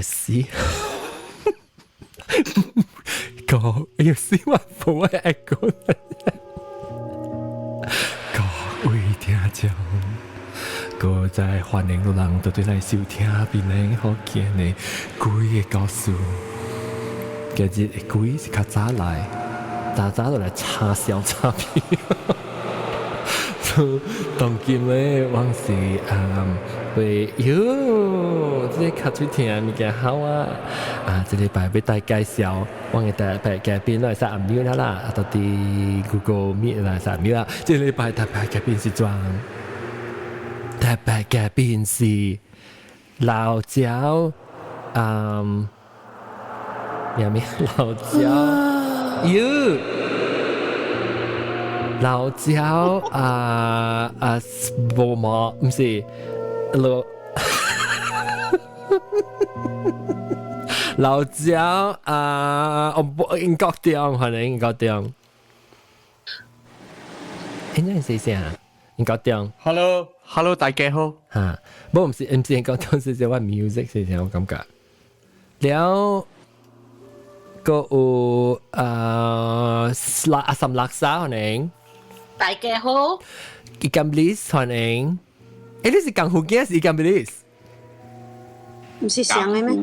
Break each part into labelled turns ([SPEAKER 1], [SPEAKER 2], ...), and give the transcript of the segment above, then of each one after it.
[SPEAKER 1] 死，各要死我冇嘅講，各位聽眾，各在歡迎嘅人都對嚟收聽邊個好見嘅鬼嘅故事。今日嘅鬼是較早來，早就來叉燒叉片。當今咧，往時會即係較最聽物件好啊！這禮拜要大介紹，我嘅大牌嘉賓來曬暗料啦，到啲 Google Meet 來曬暗料啦。這禮拜大牌嘉賓是裝，大牌嘉賓是老椒，咩咩老椒，老椒冇嘛，唔是老椒我英國點，可能英國點。應該係誰啊？英國點。
[SPEAKER 2] Hello，大家好。
[SPEAKER 1] 嚇，唔是英國點，是話 music 是點我感覺。了個有阿岑laksa 可能。
[SPEAKER 3] 大家好
[SPEAKER 1] Ikan bilis 可能，你是江湖驚是 Ikan bilis？
[SPEAKER 3] 唔是上嘅咩？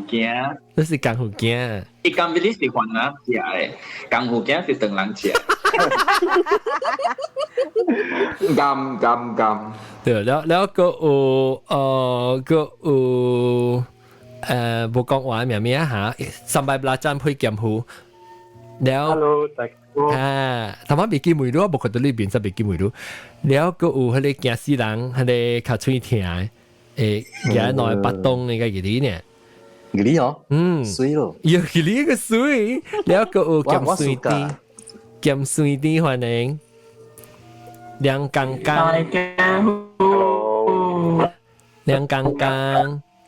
[SPEAKER 1] 你是江湖驚。
[SPEAKER 2] Ikan bilis 是雲南食嘅，江湖驚是唐人食。咁。
[SPEAKER 1] 對，แล้วก็冇講話咩咩嚇，上擺拉針配劍湖，แล้ว
[SPEAKER 4] Hello， 大家好。
[SPEAKER 1] ทำไมไม่กินมือรู้บอกคนตัวนี้เป็นสับไม่กินมือรู้แล้วก็เขาเลยแกสีหลังเขาเลยขาช่วยเถียงแกหน่อยปัดตรงในcái gìเนี่ย
[SPEAKER 4] 嗰啲哦，水咯，
[SPEAKER 1] 有佢呢個水，แล้วก็劍水啲，劍水啲可能亮剛剛，亮剛剛。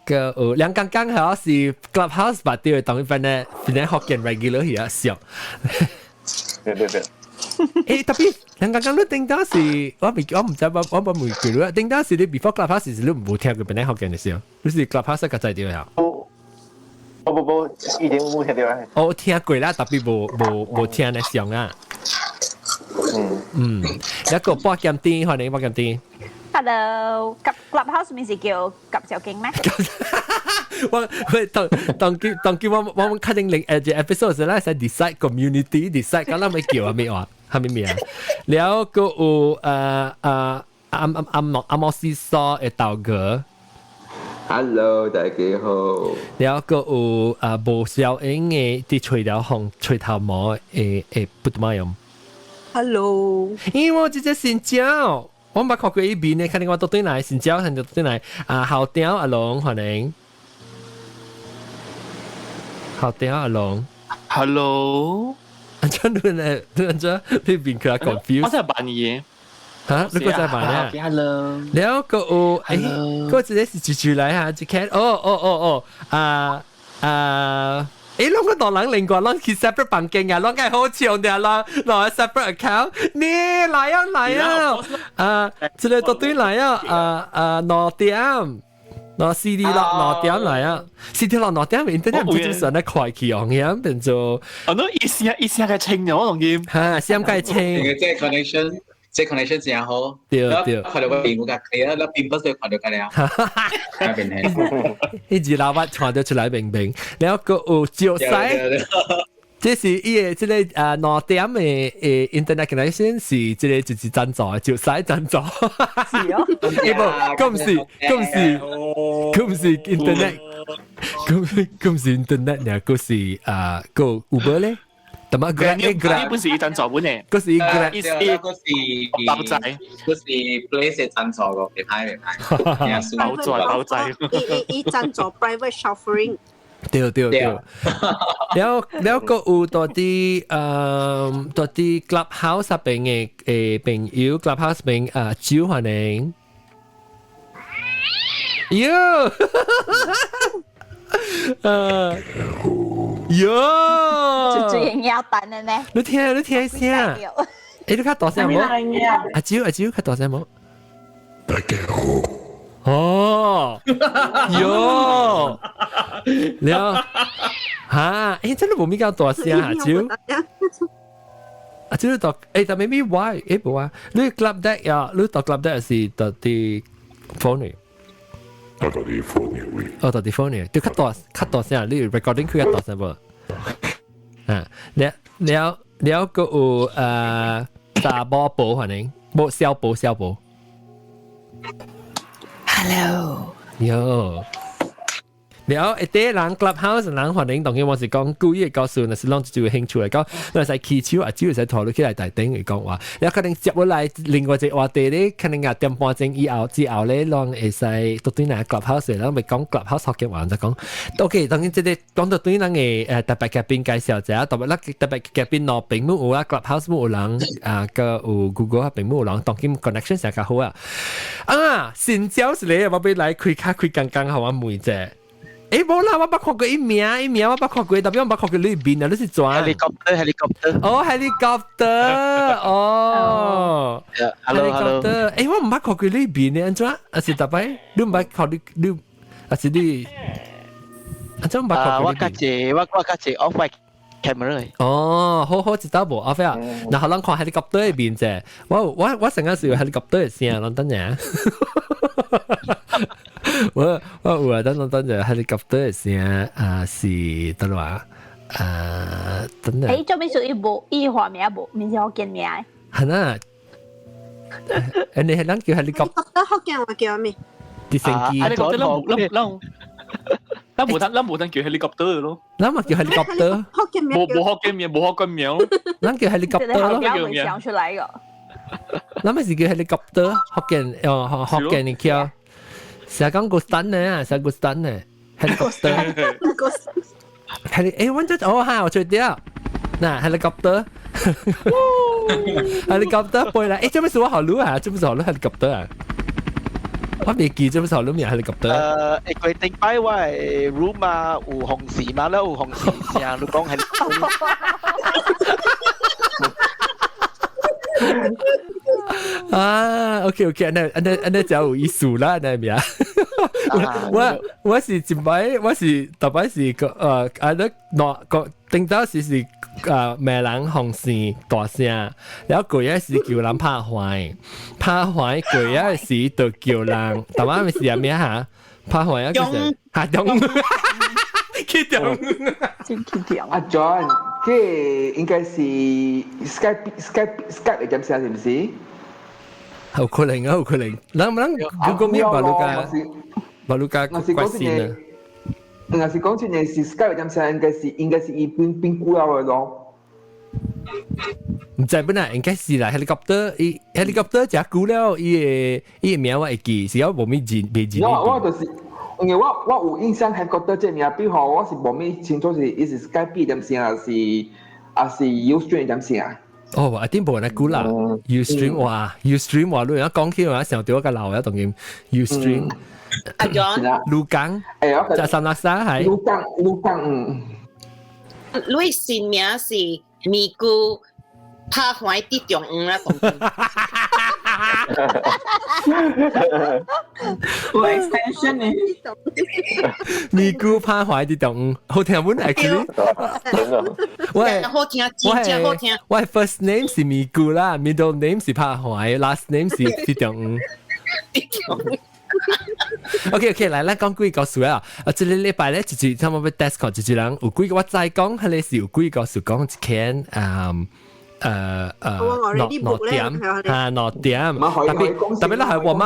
[SPEAKER 1] 個兩剛剛好是 Clubhouse 吧？對，當一份呢，份呢學見 regular 嘢笑。
[SPEAKER 4] 對。
[SPEAKER 1] 誒，特別兩剛剛都頂到是，我唔知我冇記錄，頂到是你 before Clubhouse 是你冇聽過份呢學見嘅笑，你是 Clubhouse 個在點呀？
[SPEAKER 4] 不，一定冇聽到啊。
[SPEAKER 1] 我聽過啦，特別冇聽呢上啊。一個播劍啲，可能播劍啲。
[SPEAKER 5] Hello， Clubhouse 面是叫夾小經咩？
[SPEAKER 1] 我當叫我確定另episode 時咧，係 decide community decide 咁啦，咪叫啊咩話，係咪咩啊？แล้วก็阿莫斯蘇嘅道哥
[SPEAKER 2] Hello， 大家好。
[SPEAKER 1] แล้วก็無小英嘅啲除了紅除頭毛不怎麼樣。
[SPEAKER 3] Hello，
[SPEAKER 1] 因為我直接先教。我冇看過一邊呢，看你我到對嚟，先教看到對嚟後調阿龍可能，後調阿龍
[SPEAKER 2] Hello，
[SPEAKER 1] 真係咧，真係你邊佢 confuse。
[SPEAKER 2] 我真係扮嘢
[SPEAKER 1] 嚇，你個在扮咧
[SPEAKER 2] ？Hello，
[SPEAKER 1] แล้วก็ก็จะได้สิจู่ๆ嚟嚇，จะแค่攏個大人另外攏去 separate 房間啊，攏係好長嘅啦，攞 separate account，你嚟啊！這裡到對嚟啊，6點，攞 CD 落6點嚟啊 ，CD 落6點，internet 唔知上得快起用嘅，變做
[SPEAKER 2] 我都意思嘅清咗同劍。
[SPEAKER 1] 嚇，先計清。
[SPEAKER 6] 即係 connection。即係 connection 正好，
[SPEAKER 1] 對，
[SPEAKER 6] 看到個屏幕架佢啊，屏幕就看到佢了，那邊係，
[SPEAKER 1] 一字喇叭傳到出來明明，แล้วก็照曬，這是伊個即個6點嘅internet connection 是即個就是贊助，照曬贊助，
[SPEAKER 5] 是哦，
[SPEAKER 1] 咁唔是 internet，咁唔是 internet 呢，嗰是個 Uber 咧。但係 Grab
[SPEAKER 2] 本是贊助本嚟，
[SPEAKER 1] 嗰時 Grab
[SPEAKER 6] 嗰時
[SPEAKER 2] 包仔，
[SPEAKER 6] 嗰時 Place 贊助個，別派，
[SPEAKER 2] 包仔，
[SPEAKER 3] 伊贊助 private chauffeuring。
[SPEAKER 1] 對，แล้วก็ตัวที่ Clubhouse เป็นอยู่ Clubhouse เป็น招可能
[SPEAKER 5] 最營養蛋嘅呢？
[SPEAKER 1] 你聽聲，你睇大聲冇？阿蕉，睇大聲冇？
[SPEAKER 7] 大家好，
[SPEAKER 1] 哦，哟，了哈，诶，真係冇咩咁大聲啊，招。啊，即係讀誒，但係咪 why？誒冇啊，你 club deck 呀，你讀 club deck 係讀啲 phone。
[SPEAKER 7] 到底 phone 位？
[SPEAKER 1] 哦，讀啲 phone，就cut大聲，你 recording 佢一大聲噃。啊，了個有查波寶可能，冇小寶。Hello，喲。แล้วไอ้เต้ร้าน Clubhouse ร้านหัวหนึ่งตรงนี้ว่าสิ講故意告訴那是讓自己有興趣嚟講，那係起手啊，只要係討論起來大頂嚟講話，แล้ว可能接落來另外一個話題咧，可能啊點半鐘之後咧，讓會使到對那 Clubhouse 然後咪講 Clubhouse 學嘅話就講 ，OK， 當然即係講到對那個特別嘉賓介紹者，特別嘉賓攞屏幕有啊 Clubhouse 冇有人啊個有 Google 屏幕有人，當然 connection 成較好啊，啊，先招是你，我俾來開剛好啊妹姐。誒冇啦，我捌看過一名，我捌看過，特別我捌看過裏邊啊，你是轉
[SPEAKER 6] helicopter
[SPEAKER 1] 哦 helicopter 哦
[SPEAKER 6] hello
[SPEAKER 1] 誒我唔捌看過裏邊呢，安怎？啊是特別你唔捌看你啊是你安怎唔捌看過
[SPEAKER 8] 我家姐 off my camera
[SPEAKER 1] 哦好知道無啊飛啊，然後咱看 helicopter 裏邊啫，我成日是有 helicopter 嘅聲，咱等下。我有啊，等就 helicopter 嘅聲啊，是得啦啊，等下。
[SPEAKER 5] 誒，做咩屬於冇依畫面冇，面是福建名？
[SPEAKER 1] 係啊，你係咱叫 helicopter，
[SPEAKER 3] 福建話叫咩？
[SPEAKER 1] 直升機。
[SPEAKER 9] helicopter 咱冇得叫 helicopter 咯，
[SPEAKER 1] 咱咪叫 helicopter，
[SPEAKER 3] 福建名
[SPEAKER 9] 冇福建名，
[SPEAKER 1] 咱叫 helicopter
[SPEAKER 5] 不要會想出來個。
[SPEAKER 1] 咱咪是叫 helicopter，福建你叫。成日講個山呢，成個山呢 ，helicopter。我真哦哈，我吹掉，嗱 helicopter，helicopter 背啦，做咩事我學錄啊？做咩事學錄 helicopter 啊？我未記做咩事學錄咩 helicopter？
[SPEAKER 8] 佢頂擺我係 room 啊，有紅事嘛，แล้ว有紅事成日講 helicopter。
[SPEAKER 1] 啊 ，OK， 那就有意思啦，那咩啊？我是前擺，我是特別是個個頂到是咩人紅線大聲，然後佢一時叫人拍壞佢一時就叫人，但係咪是係咩嚇？拍壞一個人嚇中，佢中，
[SPEAKER 4] 阿 John， 佢應該是 Skype 嘅點寫係唔係？
[SPEAKER 1] 有可能，佢個咩馬路加關線啊？
[SPEAKER 4] 我是講出嚟是 Skype 點寫，應該是變古老嘅咯。
[SPEAKER 1] 唔知本來應該是啦 ，helicopter 只古了，伊個名我會記，是有冇咩字？
[SPEAKER 4] 我就是。因為我有印象係覺得這名，比如我是冇咩清楚是伊是 Skype 點寫，還是 Ustream 點寫啊？
[SPEAKER 1] 哦，阿點冇人估啦 ，Ustream 話，你而家講起話成日對我個鬧一當然 Ustream。
[SPEAKER 3] 阿 John，
[SPEAKER 1] 盧港，就三六三係。
[SPEAKER 4] 盧港，
[SPEAKER 3] 你新名是咪咕拍壞啲中午啦，
[SPEAKER 2] 我 extension 呢？
[SPEAKER 1] 咪咕拍壞啲中午，好聽本 actually。
[SPEAKER 3] 好聽，真正好聽。
[SPEAKER 1] 我 first name 是咪咕啦 ，middle name 是拍壞 ，last name 是啲中午。OK， 嚟啦，講幾個數啊！這個禮拜咧，就是差唔多 Discord 就是人有幾個我再講，佢哋是有幾個數講一間6點，特別啦係 warm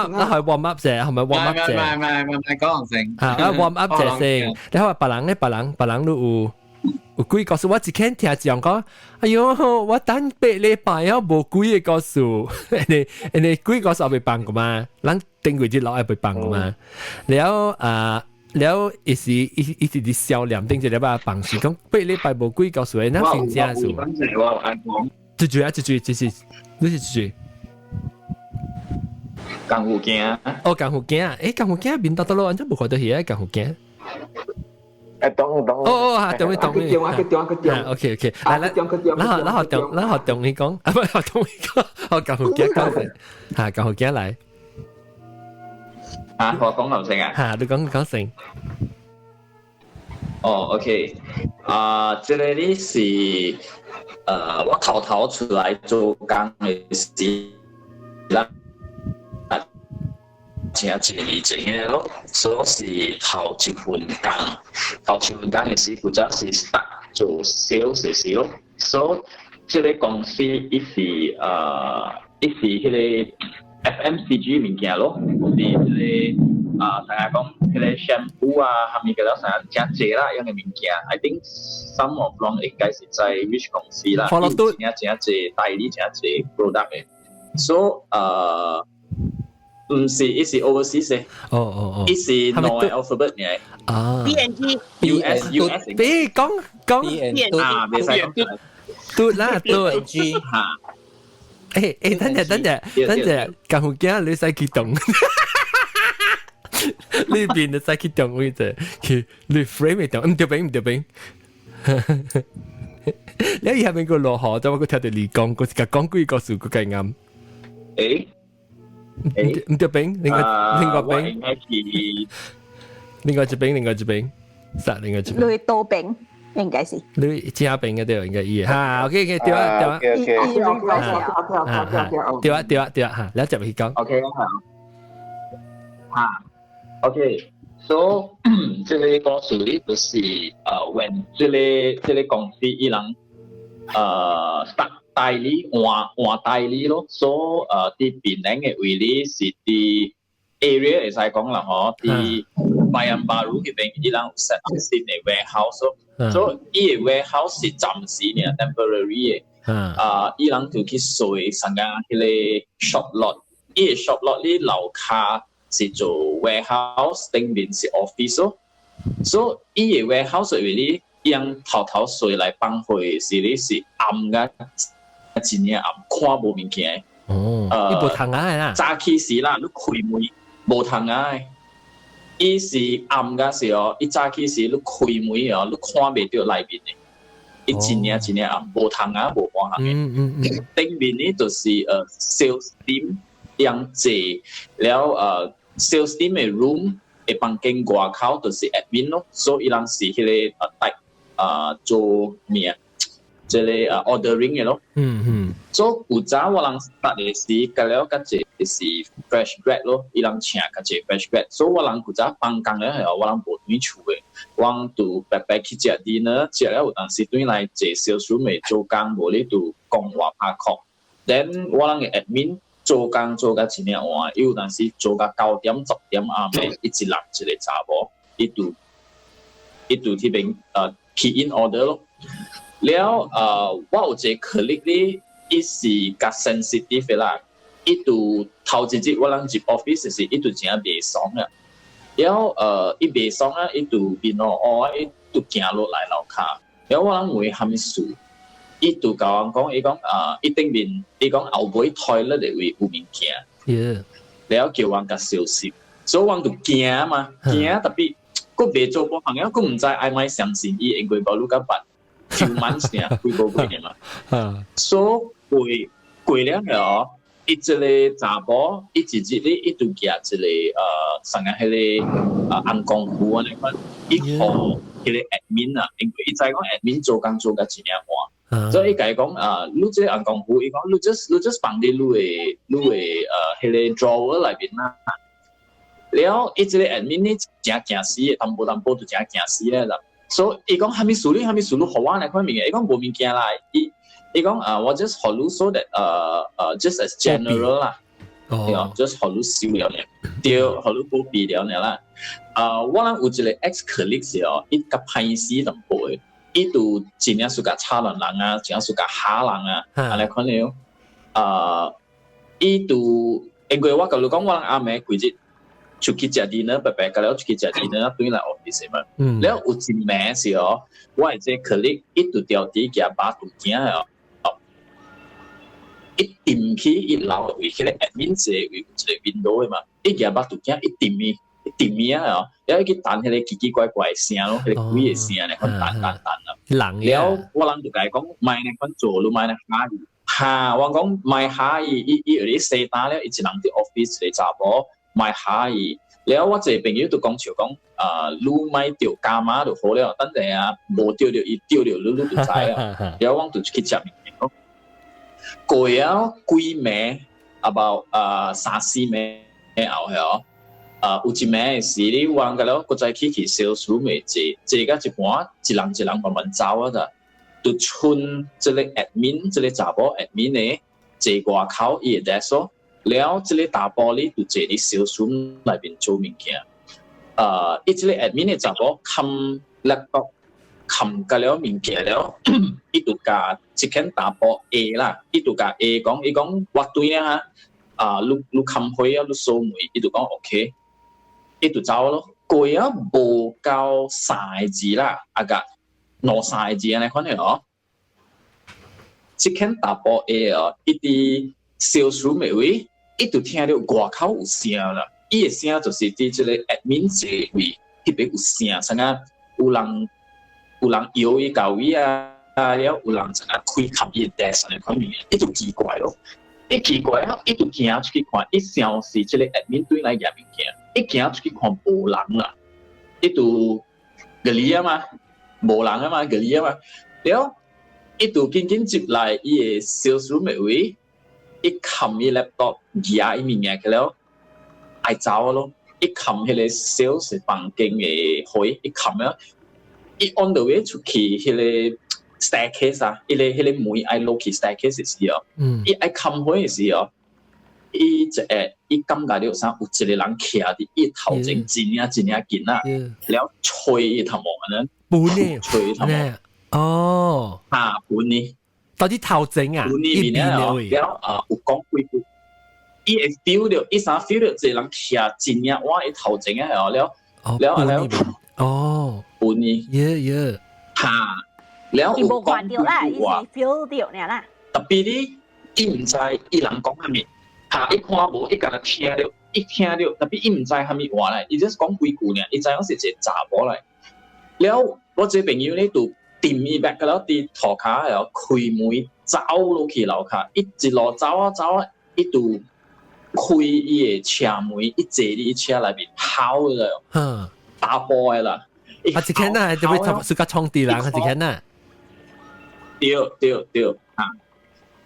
[SPEAKER 1] up 啫，係咪 warm up 啫？
[SPEAKER 6] 唔係講成
[SPEAKER 1] 啊 warm up 啫先，你話別人都有幾個數，我只聽聽講講，哎喲，我等8禮拜啊，冇幾個數，你幾個數被辦噶嘛？咱訂幾日落係被辦噶嘛？แล้วอีสิดิเซียวเหลี่ยม定住你把辦事講8禮拜冇幾個數，那先正數。住啊，你是住。
[SPEAKER 2] 江湖鏡。
[SPEAKER 1] 哦，江湖鏡，江湖鏡面得咯，安怎冇看到嘢江湖鏡？
[SPEAKER 4] 懂。
[SPEAKER 1] 哦，懂。OK，然後懂你講，啊唔係懂你講，我江湖鏡講，嚇江湖鏡嚟。
[SPEAKER 2] 啊，我講頭先啊。
[SPEAKER 1] 嚇，你講先。
[SPEAKER 2] 哦，OK，這個呢是我頭出來做工嘅時啦，正嘅咯，所以是頭一份工嘅時，負責是 start 做 sales 時咯，所以這個公司伊是迄個 FMCG 物件咯，是迄個。大家講迄個 shampoo 下面嘅啦，成日真濟啦，樣嘅物件。I think some of them 應該是在 which 公司啦，真濟代理真濟 product 嘅。So 唔是，伊是 overseas 嘅。
[SPEAKER 1] 哦。
[SPEAKER 2] 伊是 no alphabet 嘅。
[SPEAKER 3] BNG
[SPEAKER 2] US。
[SPEAKER 1] 別講。
[SPEAKER 2] 未使講。
[SPEAKER 1] 嘟啦嘟。
[SPEAKER 2] G 嚇。
[SPEAKER 1] 等陣，咁好驚你使激動。呢邊就使激動位置，你 frame 到，唔對邊。你喺下面個落河，就我個跳地嚟講，個講幾個數個計啱。唔對邊，另外邊，另外一邊，實另外一邊。
[SPEAKER 5] 類多餅應該是。
[SPEAKER 1] 類加餅嘅對，應該係嚇。OK，對啊。對啊，嚇，你接去講。
[SPEAKER 2] OK 嚇。OK，so 這個故事呢就是when 這個公司伊人start 代理換代理咯，所以啲邊領嘅位置是啲 area 會使講啦，嗬，啲 Bayan Baru 嗰邊伊人有 set up 新嘅 warehouse 咯，所以伊個 warehouse 是暫時嘅 temporary 嘅，伊人就去水成間迄個 shop lot， 伊個 shop lot 呢樓下。是做 warehouse， 頂面是 office 咯，所以伊個 warehouse 為你用頭水來幫佢，是你是暗嘅，真係暗，看無物件。
[SPEAKER 1] 哦，你無通啊啦？
[SPEAKER 2] 早起時啦，你開門無通啊。伊是暗嘅時候，伊早起時你開門哦，你看袂到內面嘅，伊真係暗，無通啊，無光行嘅。頂面呢就是sales team。樣濟了sales team 嘅 room 嘅房間外口就是 admin 咯，所以伊人是迄個做咩啊？即係ordering 嘅咯。所以有早我人 start 嘅時，隔了個隻是 fresh grad 咯，伊人請個隻 fresh grad，所以我人有早放工咧，我人無對厝嘅，我人就白白去食dinner，食了有當時對來坐 sales room 嘅做工，無咧就講話拍殼。Then 我人嘅 admin。做工做甲真係晏，有陣時做甲9點10點暗暝，一人一個查某，伊就迄邊key in order 咯。了我有一個 colleague 咧，伊是較 sensitive 啦，伊就頭一日我人入 office 時，伊就真係袂爽啊。了伊袂爽啊，伊就變伊就行落來樓下，了我人問蝦米事？伊就甲我講，伊講伊頂面，伊講後尾 toilet 嘅位有物件，了叫我甲消息，所以我就驚嘛，驚特別，佫袂做過朋友，佫毋知愛咪相信伊，因為無路甲辦，就滿成幾個月嘛，所以過了後，伊一個查甫，伊一日咧，伊就夾一個成個迄個紅功夫安尼款，伊互迄個 admin 啊，因為伊知講 admin 做工做甲真係晏。所以伊甲伊講你即個紅功夫，伊講你 just 放佇你嘅迄個 drawer 內面啦。了伊即個 admin 呢真驚死嘅，淡薄就真驚死嘅啦。所以伊講蝦米事你互我來看物件，伊講無物件啦。伊講我 just 互你 so that just as general 啦，just 互你收了咧，對，互你保庇了咧啦。我人有一個 ex colleague 時候，伊較歹死淡薄嘅。伊就真係屬甲炒人啊，真係屬甲嚇人啊，安尼看了。伊就因為我甲你講，我人暗暝規日出去食 dinner， 白白甲了出去食 dinner， 對來 office 嘛。了有一暝時候，我係即個 colleague， 伊就調啲夾把圖鏡哦，一掂起一樓為迄個 admin 座有一個 window 嘅嘛，伊夾把圖鏡一掂咪啊！然後佢彈起嚟奇奇怪怪聲咯，佢哋鬼嘅聲咧，佢彈啊！了我人就甲伊講，賣咧款做咯，賣咧蝦伊。嚇！我講賣蝦伊，伊有啲細單咧，伊一人啲 office 嚟查甫，買下伊。แล้ว我這朋友都講笑講，你買掉加碼就好了，等陣啊無掉掉伊掉掉，你就知啊。然後我就去食物件咯。過啊幾暝 about 3-4暝後係有一暝是你忘個了，個再去小數未坐個一半，一人慢慢走啊咋，就剩這個 admin 這個查某 admin 呢，坐外口伊個 desk。แล้ว這個大玻璃就坐喺小數內邊做物件。伊這個 admin 嘅查某冚 laptop 冚個了物件了，伊就甲一間大玻 A 啦，伊就甲 A 講，伊講我對啊，你冚開啊，你掃煤，伊就講 OK， 伊就走咯。過啊無夠3字啦，個兩3字安尼款嘅哦。這間大玻 A 啊，伊啲小數未位。伊就聽到外口有聲啦，伊個聲就是佇即個 admin 座位迄邊有聲，像啊有人搖伊到位啊，了有人像啊開開伊個 desk 安尼款物，伊就奇怪咯。伊奇怪啊，伊就行出去看，伊想是即個 admin 對來驗物件，伊行出去看無人啦，伊就個哩啊嘛，無人啊嘛，個哩啊嘛，了伊就緊緊接來伊個小數妹位。伊冚伊 laptop 夾伊物件去了，愛走咯。伊冚迄個小食房間嘅開，伊冚了。伊 on the way 出去迄個 staircase 啊，迄個門愛落去 staircase 嘅時候，伊愛冚開嘅時候，伊感覺到啥有一個人徛佇伊頭前真近啦，了吹伊頭毛安尼，
[SPEAKER 1] 本
[SPEAKER 2] 吹伊頭毛。
[SPEAKER 1] 哦，
[SPEAKER 2] 本呢？
[SPEAKER 1] 到底頭前啊？
[SPEAKER 2] 一邊了，有講幾句，伊會 feel 到，伊啥 feel 到一個人徛真呀，我伊頭前啊了，
[SPEAKER 1] 哦，
[SPEAKER 2] 本呢？
[SPEAKER 1] 耶，
[SPEAKER 2] 了
[SPEAKER 5] 伊無看到啦，伊是 feel 到呢啦。
[SPEAKER 2] 特別呢，伊唔知伊人講啥物，伊看無，伊敢若聽到，伊聽到，特別伊唔知啥物話咧，伊只是講幾句呢，伊知影是一個查某嚟。了，我這朋友呢就。掂伊 back 個了，啲塗骹又開門走落去樓下，一路走啊，伊就開伊個車門，一坐喺車內邊跑咗，打波嘅啦。
[SPEAKER 1] 一間呐，就會是個衝地人，一間呐。
[SPEAKER 2] 對，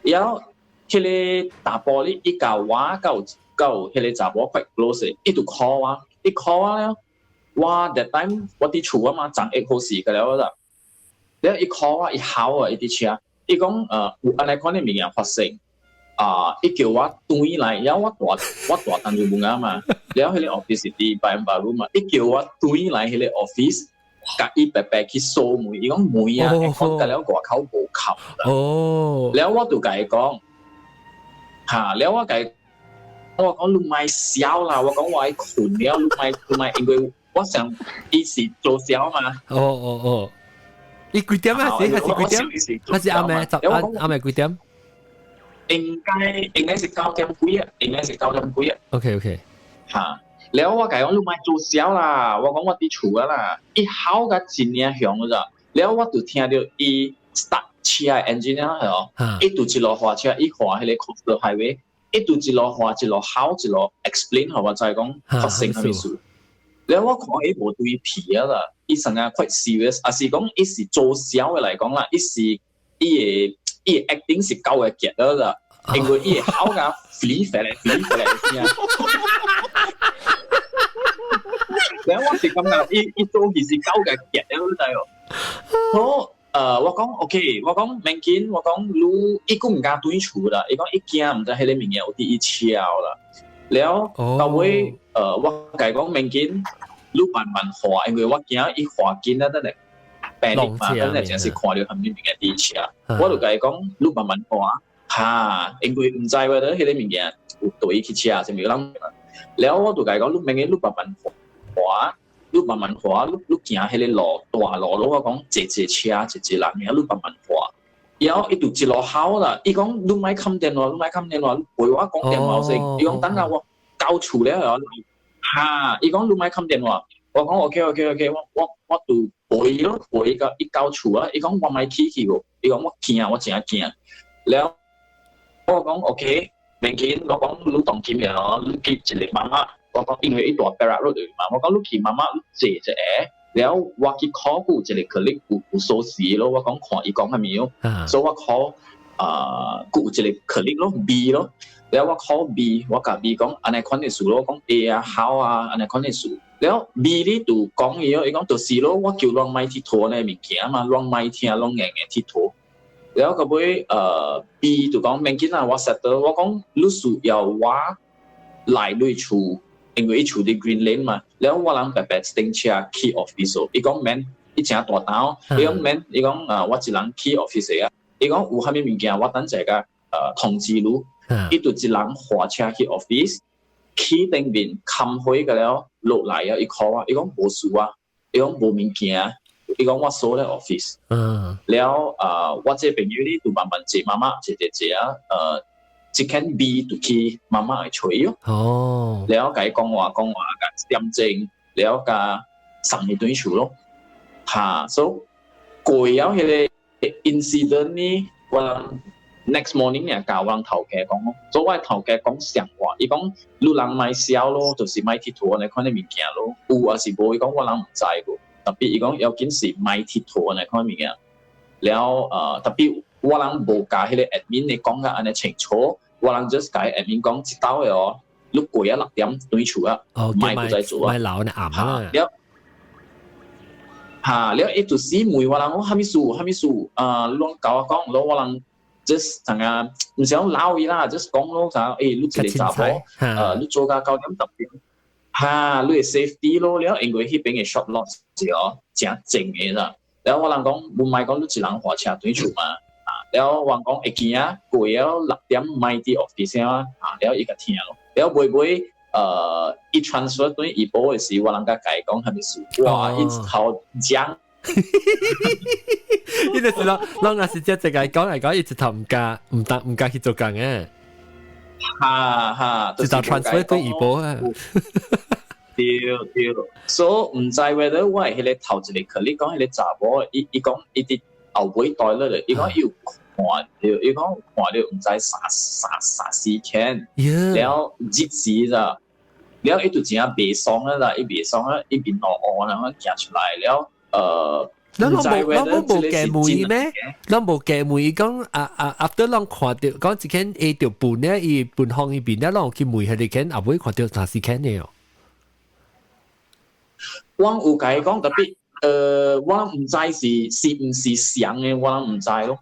[SPEAKER 2] 然後迄個打波呢，伊教我舊迄個查某快 close， 伊就 call 我，伊 call 我了，我 that time 我啲厝啊嘛，爭一好事個了啦。แล้วอีคอว่าอีเฮาอ่ะอีติเชียอีกงอะไรคนนี้มีอย่าง發生อี叫我對來แล้ว我當住門啊嘛แล้ว喺個 office 啲500 room 啊อี叫我對來喺個 office 甲伊白白去掃門伊講門啊講甲แล้ว外口無冚แล้ว我就甲伊講แล้ว我甲伊我講你咪笑啦我講我愛困了你咪因為我想伊是做笑嘛
[SPEAKER 1] 你幾點啊？係幾點？還是啱啱幾點？
[SPEAKER 2] 應該是9點幾啊？應該是9點幾啊
[SPEAKER 1] ？OK。
[SPEAKER 2] แล้ว我講你咪做笑啦，我講我啲厝啊啦，伊好個真領響㗎咋，แล้ว我就聽到伊 start 車 engine 啊係哦，伊就一路滑車，伊滑迄個 coastal highway， 伊就一路滑一路考一路 explain 係我就係講發生係咩事。แล้ว我看伊無對皮啊啦，伊成日 quite serious， 啊是講伊是做笑嘅嚟講啦，伊個 acting 是夠嘅傑咗啦，因為伊個口啊 free 嚟先。แล้ว我是感覺伊做嘅是夠嘅傑咗嚟哦。好，我講 OK， 我講明顯，我講你伊個唔敢對厝啦，伊講伊驚唔知迄個物件有啲伊笑啦。แล้ว到尾我甲伊講明顯你慢慢滑，因為我驚伊滑緊啊，等下病歷嘛，等下真是看到佢物件啲車，我就甲伊講你慢慢滑，因為唔知話咧，迄個物件有對去車，是咪啷？แล้ว我就甲伊講你明顯你慢慢滑，你慢慢滑，你行迄個路大路，我講坐車人，然後你慢慢滑。然後伊就一路考啦，伊講你咪冚電話，你陪我講電話先。伊講等下我到厝了，伊講你咪冚電話，我講 OK， 我就陪咯，陪個伊到厝啊。伊講我咪去喎，伊講我驚，我真係驚。แล้ว我講 OK，明顯我講你當今日你記一個媽媽，我講因為一大白落落嚟嘛，我講你去媽媽坐一下，然後我去考顧一個 clinic 有數時咯，我講看伊講係咪樣，所以我考顧一個 clinic 咯 B 咯，然後我考 B， 我甲 B 講安尼款嘅事咯，講 A 啊好啊安尼款嘅事，然後 B 呢就講伊咯，伊講就是咯，我叫攏買鐵佗呢物件嘛，攏買聽攏硬嘅鐵佗。然後個尾B 就講免緊啊，我 set 到我講你需要我來你厝，因為伊厝啲 Green Lane 嘛，然後我人白白停車 key office，伊講免，伊正大膽，伊講免，伊講我一人 key office 啊，伊講有蝦米物件，我等陣個通知你，伊就一人開車去 office，key 頂面冚開個了落嚟啊，伊 call 啊，伊講無事啊，伊講無物件。伊講我鎖咧 office，แล้ว我這朋友呢就慢慢坐媽媽坐啊，即間 B 就去媽媽嘅吹咯，แล้ว佢講話個點正，แล้ว個上一段處咯，嚇，所以過咗佢個 incident 呢，我 next morning 呢教我頭家講咯，所以我頭家講上話，伊講你人買少咯，就是買鐵佗你看啲物件咯，有還是無？伊講我人唔知個。特別伊講有件事買鐵佗呢方面嘅，แล้ว特別我人無教迄個 admin 你講嘅安尼清楚，我人 just 教 admin 講一道嘅哦，你過咗6點對厝啊，買唔再做啊，
[SPEAKER 1] 買樓呢啱啊，
[SPEAKER 2] แล้ว伊就死梅我人講蝦米事，你講教我講，攞我人 just 成日唔想鬧伊啦 ，just 講咯，就你一個查甫，你做到9點10點。嚇，你係 safety 咯，แล้ว因為迄邊嘅 shop lot 是哦，正正嘅啦。แล้ว我人講，唔係講你一人開車對厝嘛，แล้ว我人講會見啊，過咗6點買啲 office 啊，แล้ว伊個聽咯，แล้ว會伊 transfer 對伊保嘅時，我人甲解講係咪事？哇，一頭講，
[SPEAKER 1] 呢個是咯，我若是只講嚟講，伊直頭唔加去做工嘅。
[SPEAKER 2] 哈，
[SPEAKER 1] 直頭 transfer 對伊保啊。
[SPEAKER 2] 對，所以唔知話咧，我係迄個頭一個課，你講迄個查某，伊講伊啲後尾袋落嚟，伊講要看到，伊講看到唔知啥時間，แล้ว即時咋，แล้ว伊就真係袂爽啦，伊袂爽啦，伊邊落岸然後行出來，แล้ว
[SPEAKER 1] 咱冇計梅咩？咱冇計梅講after 咱看到講一間 A 條半咧，伊半行伊邊咧，咱去梅係你間後尾看到啥時間嘅哦。
[SPEAKER 2] 我有甲伊講特別，我唔知是唔是想嘅，我唔知咯，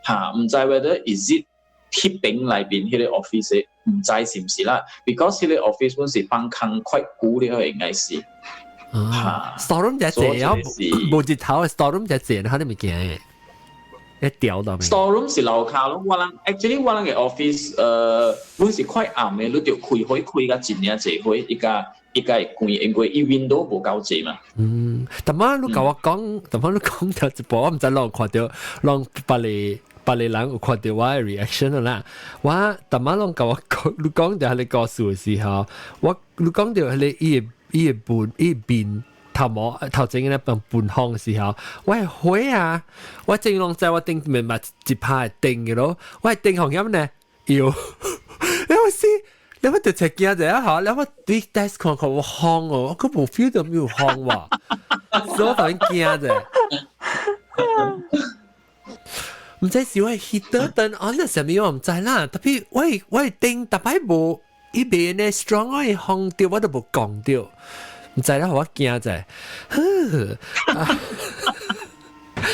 [SPEAKER 2] 嚇，唔知 whether is it 貼頂裏邊迄個 office 唔知是唔是啦 ，because 迄個 office 本是放空快估呢應該是。
[SPEAKER 1] storeroom 就係啊，冇日頭嘅 storeroom 就係嚇你咪驚嘅，一掉到未
[SPEAKER 2] ？storeroom 是樓下咯，我人 actually 我人嘅 office 本是快暗嘅，你就開個真正濟開一個會關，因為伊 window 無夠濟嘛。
[SPEAKER 1] 但係你甲我講，但係你講到一步，我唔知讓看到，讓別個人有看到我嘅 reaction 啦。我但係你甲我講，你講到你故事嘅時候，你講到你伊邊頭前咧半行嘅時候，我係會啊，我正浪在我頂面咪一排頂嘅咯，我係頂行音呢，要，你話先，你話就隻驚就一下，你話對 desk 看我行哦，我冇 feel 到冇行喎，所以我當然驚啫。唔知是我係 heater turn on 嘅時候，我唔知啦，特別我係頂特別冇。伊邊咧 strong 我係烘掉，我都冇講掉，唔知啦，我驚啫。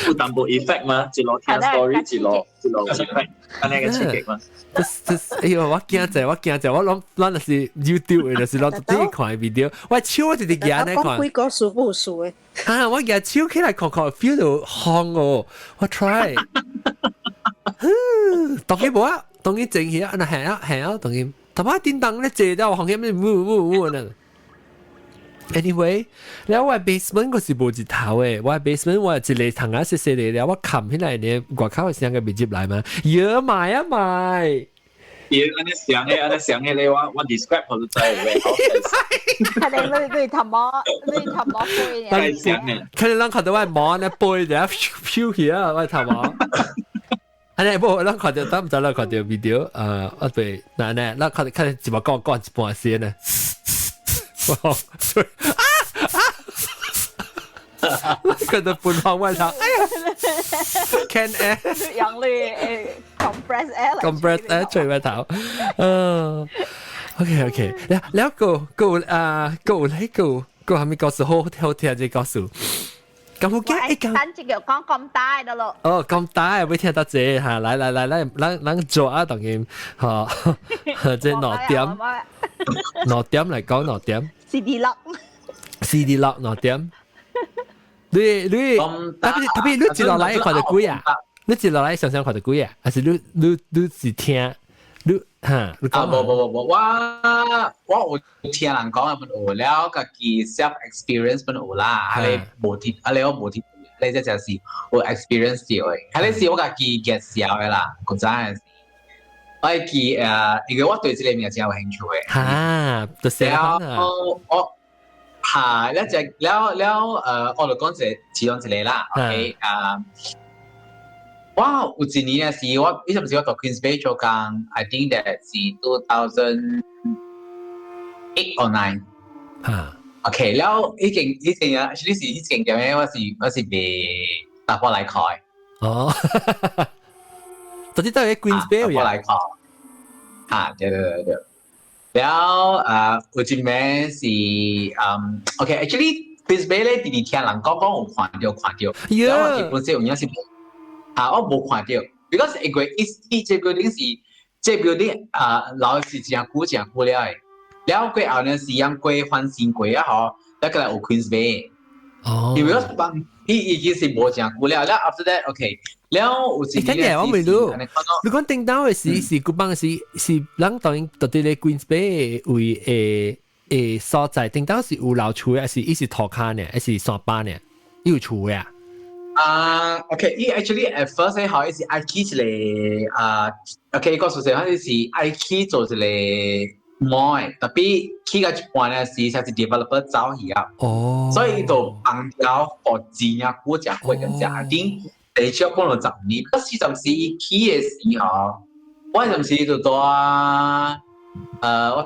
[SPEAKER 2] 有淡薄 effect 嘛，一路聽 story， 一路 effect， 安尼個刺激嘛。
[SPEAKER 1] 哎呦，我驚啫，我諗是 YouTube 嘅，就是攞自己看 video， 我手我直直夾咧看。
[SPEAKER 10] 講幾個數不數嘅。
[SPEAKER 1] 我夾手起來看 feel 到烘哦，我 try。當然冇啊，當然正起啊，嗱係啊，當然。但係電燈咧借到行業咩冇呢 ？Anyway， แล้ว我 basement 嗰時冇日頭誒，我 basement 我係一個堂啊細細嚟，แล้ว我冚起來呢，外口嘅聲嘅未接來嘛，要買啊買。
[SPEAKER 2] 安尼想嘅咧，我 describe 好在嘅，好。
[SPEAKER 5] 佢哋你頭毛灰
[SPEAKER 2] 嘅。
[SPEAKER 1] 佢哋諗看到我毛呢背就飄起啊，我頭毛。อันนี้บอกเราขอเดียวตั้มจะเราขอเดียววิดีโอเอาไปนั่นแหละเราขอแค่จะมาก่อนจะปล่อยเสียนะ佢就半行運頭，哎呀 ，can air
[SPEAKER 5] 用你compress air 嚟
[SPEAKER 1] compress air 除個頭，OK， แล้วกู係咪告訴好聽嘅告訴？咁好嘅，
[SPEAKER 5] 等住叫講咁大得咯。
[SPEAKER 1] 哦，咁大會聽得啫嚇，嚟，做啊，當然嚇，即係哪點嚟講哪點
[SPEAKER 5] CD 落
[SPEAKER 1] ？CD 落哪點？你特別你接落來看到幾啊？你接落來想看到幾啊？還是你是聽？你嚇？你講
[SPEAKER 6] 我有聽人講啊，本有了，個己 self experience 本有啦，係無貼，係我無貼，你即係有 experience 到嘅，係你是我個己嘅笑嘅啦，講真係，我係己因為我對這個名真有興趣嘅，
[SPEAKER 1] 嚇，就寫啦，
[SPEAKER 6] 我係咧就我就講一其中一個啦 ，OK 哇！有一年是我，以前是我到 Queens Bay 做工 ，I think that 是2008 or 9。OK， แล้ว以前啊，actually 是以前點樣？我是被打波來開。
[SPEAKER 1] 哦，嗰啲都係 Queens Bay
[SPEAKER 6] 打波來開。對。แล้ว有一年是OK，actually Queens Bay 咧，啲聽人講有看到。然後基本上有影是。我冇看到 ，because 因為這 building 是這 building 老是真久了嘅，แล้ว過後呢是樣過翻新過啊嗬，แล้ว個來有 Queens Bay， 因為我幫已經是冇真久了，แล้ว after that OK，แล้ว有一年
[SPEAKER 1] 我未รู้你講頂到嘅是古邦是人當然到底咧 Queens Bay 為所在，頂到是有樓厝還是伊是土卡呢，還是山巴呢？有厝呀？OK，
[SPEAKER 6] actually at first 咧，好似是 IKEA 一個OK， 告訴你，好似是 IKEA 做一個 mall，特別 IKEA 嘅一半咧是像是 developer 走去啊，所以就幫條發展啊，國家會咁樣，定地少幫到10年，嗰時陣時 IKEA 嘅時候，我陣時就到我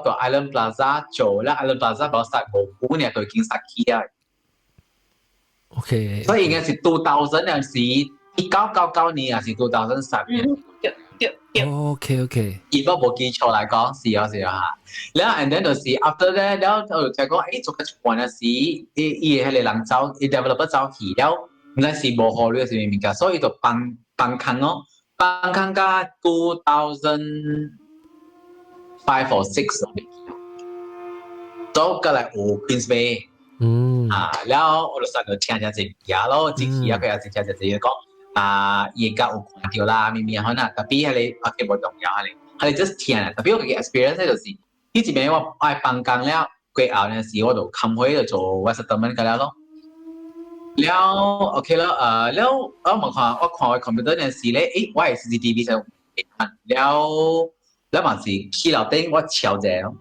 [SPEAKER 6] 到 Island Plaza 做啦 ，Island Plaza 冇實冇半年就已經實 IKEA。OK， 所以應該是2000年是1999年還是2010年
[SPEAKER 1] ？OK，
[SPEAKER 6] 如果冇記錯嚟講是啊嚇。然後 and then 就是 after 咧，然後就講做緊一半嘅時，伊係人走，伊 developer 走去，然後唔知是冇考慮是咩物件，所以就放空咯，放空到2005 or 6咯，都過來有 Queens Bay。然後我就實在聽一嘢咯，之前佢又聽講而家有看到啦，咪可能特別係你OK冇重要係你 just 聽啊，特別我嘅 experience 咧就是呢一邊我愛放工了，過後呢時我就冚去就做 resettlement 㗎啦咯。แล้ว OK 啦แล้ว我看我 computer 呢時咧，我係 CCTV 上แล้วมัน是起樓頂我敲者咯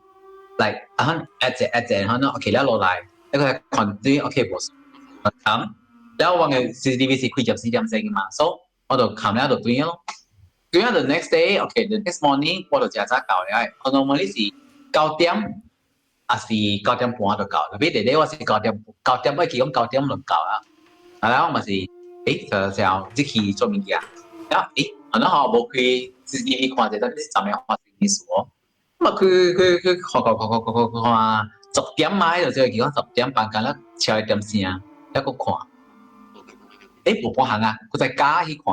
[SPEAKER 6] ，like 一隻可能 OK แล้ว落嚟。一個係群啲 OK 冇咁，然後我嘅 CCTV 是開24.4嘅嘛，所以我就冚咧就對咯。對咗 the next day OK，the next morning 我就即刻到咧。我 normally 是9點，還是9點半就到。特別地啲我是9點，我記咁9點就到啦。然後我咪是就即期做物件，然後可能我冇去 CCTV 看者，但係上面發生咩事喎？咁啊佢看。10點買就即係講10點半間啦，超一點先啊，一個看，冇半行啊，佢在家去看，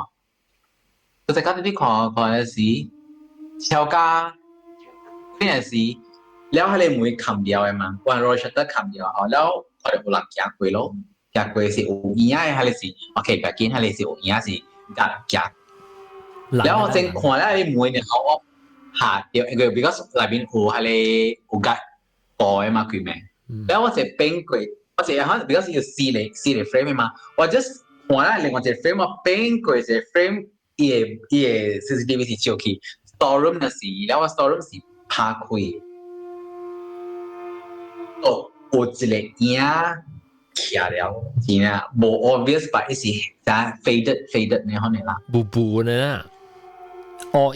[SPEAKER 6] 佢在家啲看嘅時，超家嗰陣時，แล้ว係你唔會冚掉嘅嘛，我係 Rochester 冚掉啊，แล้ว我哋有人行過咯，行過是有影嘅，係你是 OK 白見，係你是有影是行，แล้ว我正看咧，你唔會呢我下掉，因為 because 裏邊有係你有間。嘅嘛佢咩？แล้ว我就變過，我就可能比較是要試嚟 frame 嘛，我 just 看啦，另外一個 frame 我變過一個 frame，伊個 CCTV 是照去 storeroom 嘅時，แล้ว我 storeroom 是拍開，有一個影徛了，真啊，冇 obvious，但係是但 faded 呢可能啦，
[SPEAKER 1] 布呢，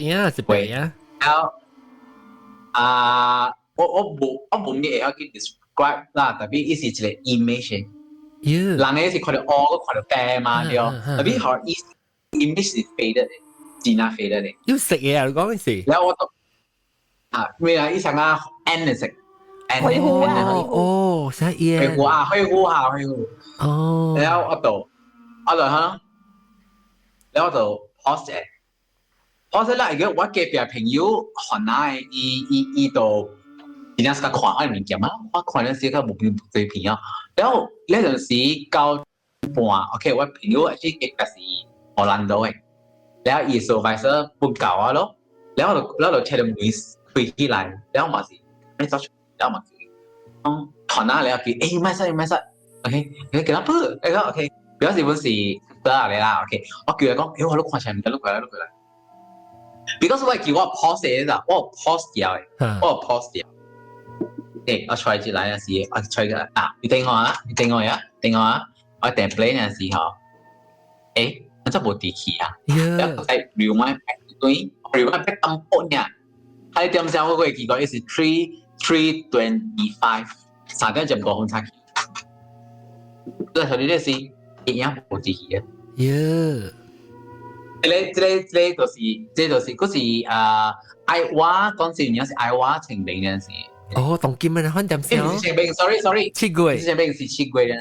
[SPEAKER 1] 影係白啊，
[SPEAKER 6] แล้ว我冇咩嘢可以 describe 啦，特別伊是一個 image，人哋是看到個看到病嘛，對，特別好image 是飛得嘅，真啊飛得嘅。
[SPEAKER 1] 要食嘢啊！你講嘅事。
[SPEAKER 6] 然後我都咩啊？伊成啊 N 嚟食 ，N
[SPEAKER 1] 哦，食嘢。
[SPEAKER 6] 去湖。哦。然後我就嚇，然後我就 pause 啦，如果我隔壁朋友可能伊度。而家係看嗰啲物件嘛，我看嗰時佢冇變最片啊。然後呢陣時9半 ，OK， 我朋友係嘅係荷蘭島嘅，然後伊 supervisor 半夠啊咯，然後就聽到門開起來，然後嘛是你走出，然後嘛就看下你話佢唔使 ，OK， 你叫他不，你講 OK， 表示本是得啊你啦 ，OK， 我叫佢講，我都看起來唔得，碌佢啦。because 我叫我 pause 嘅，我 pause 掉嘅，我 pause 掉。我出嚟嚟嘅時，我出嘅你等我啊，我訂 plane 嘅時候，我真冇地氣啊，然後喺 rewind back 對 ，rewind back 咁半呀，喺點上嗰個結果係3:25，3點鐘過紅茶，即係呢啲事一樣冇地氣啊。這就是嗰時愛話講時，有時愛話情病嘅時。
[SPEAKER 1] 哦，當今日看點先哦。
[SPEAKER 6] sorry，
[SPEAKER 1] 七月。
[SPEAKER 6] 之前病是7月嘅，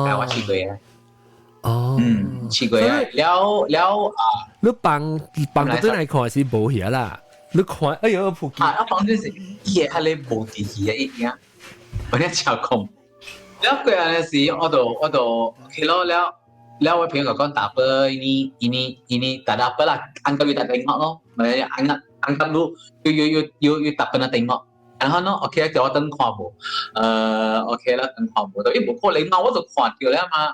[SPEAKER 6] 係我7月嘅。
[SPEAKER 1] 哦。
[SPEAKER 6] 7月了
[SPEAKER 1] 你放嗰陣嚟看是冇嘢啦，你看哎呦仆街。
[SPEAKER 6] 我放嗰陣時，嘢係你冇地氣嘅一樣，我哋超空。แล้ว嗰陣時我就去咯แล้ว我朋友講打波ini tak ada apa lah anggap you tak tengok咯，咪anggap lu you tak pernah tengok。然後呢 ，OK， 叫我等看無，OK 啦，等看無，但係冇可能嘛，我就看掉啦嘛。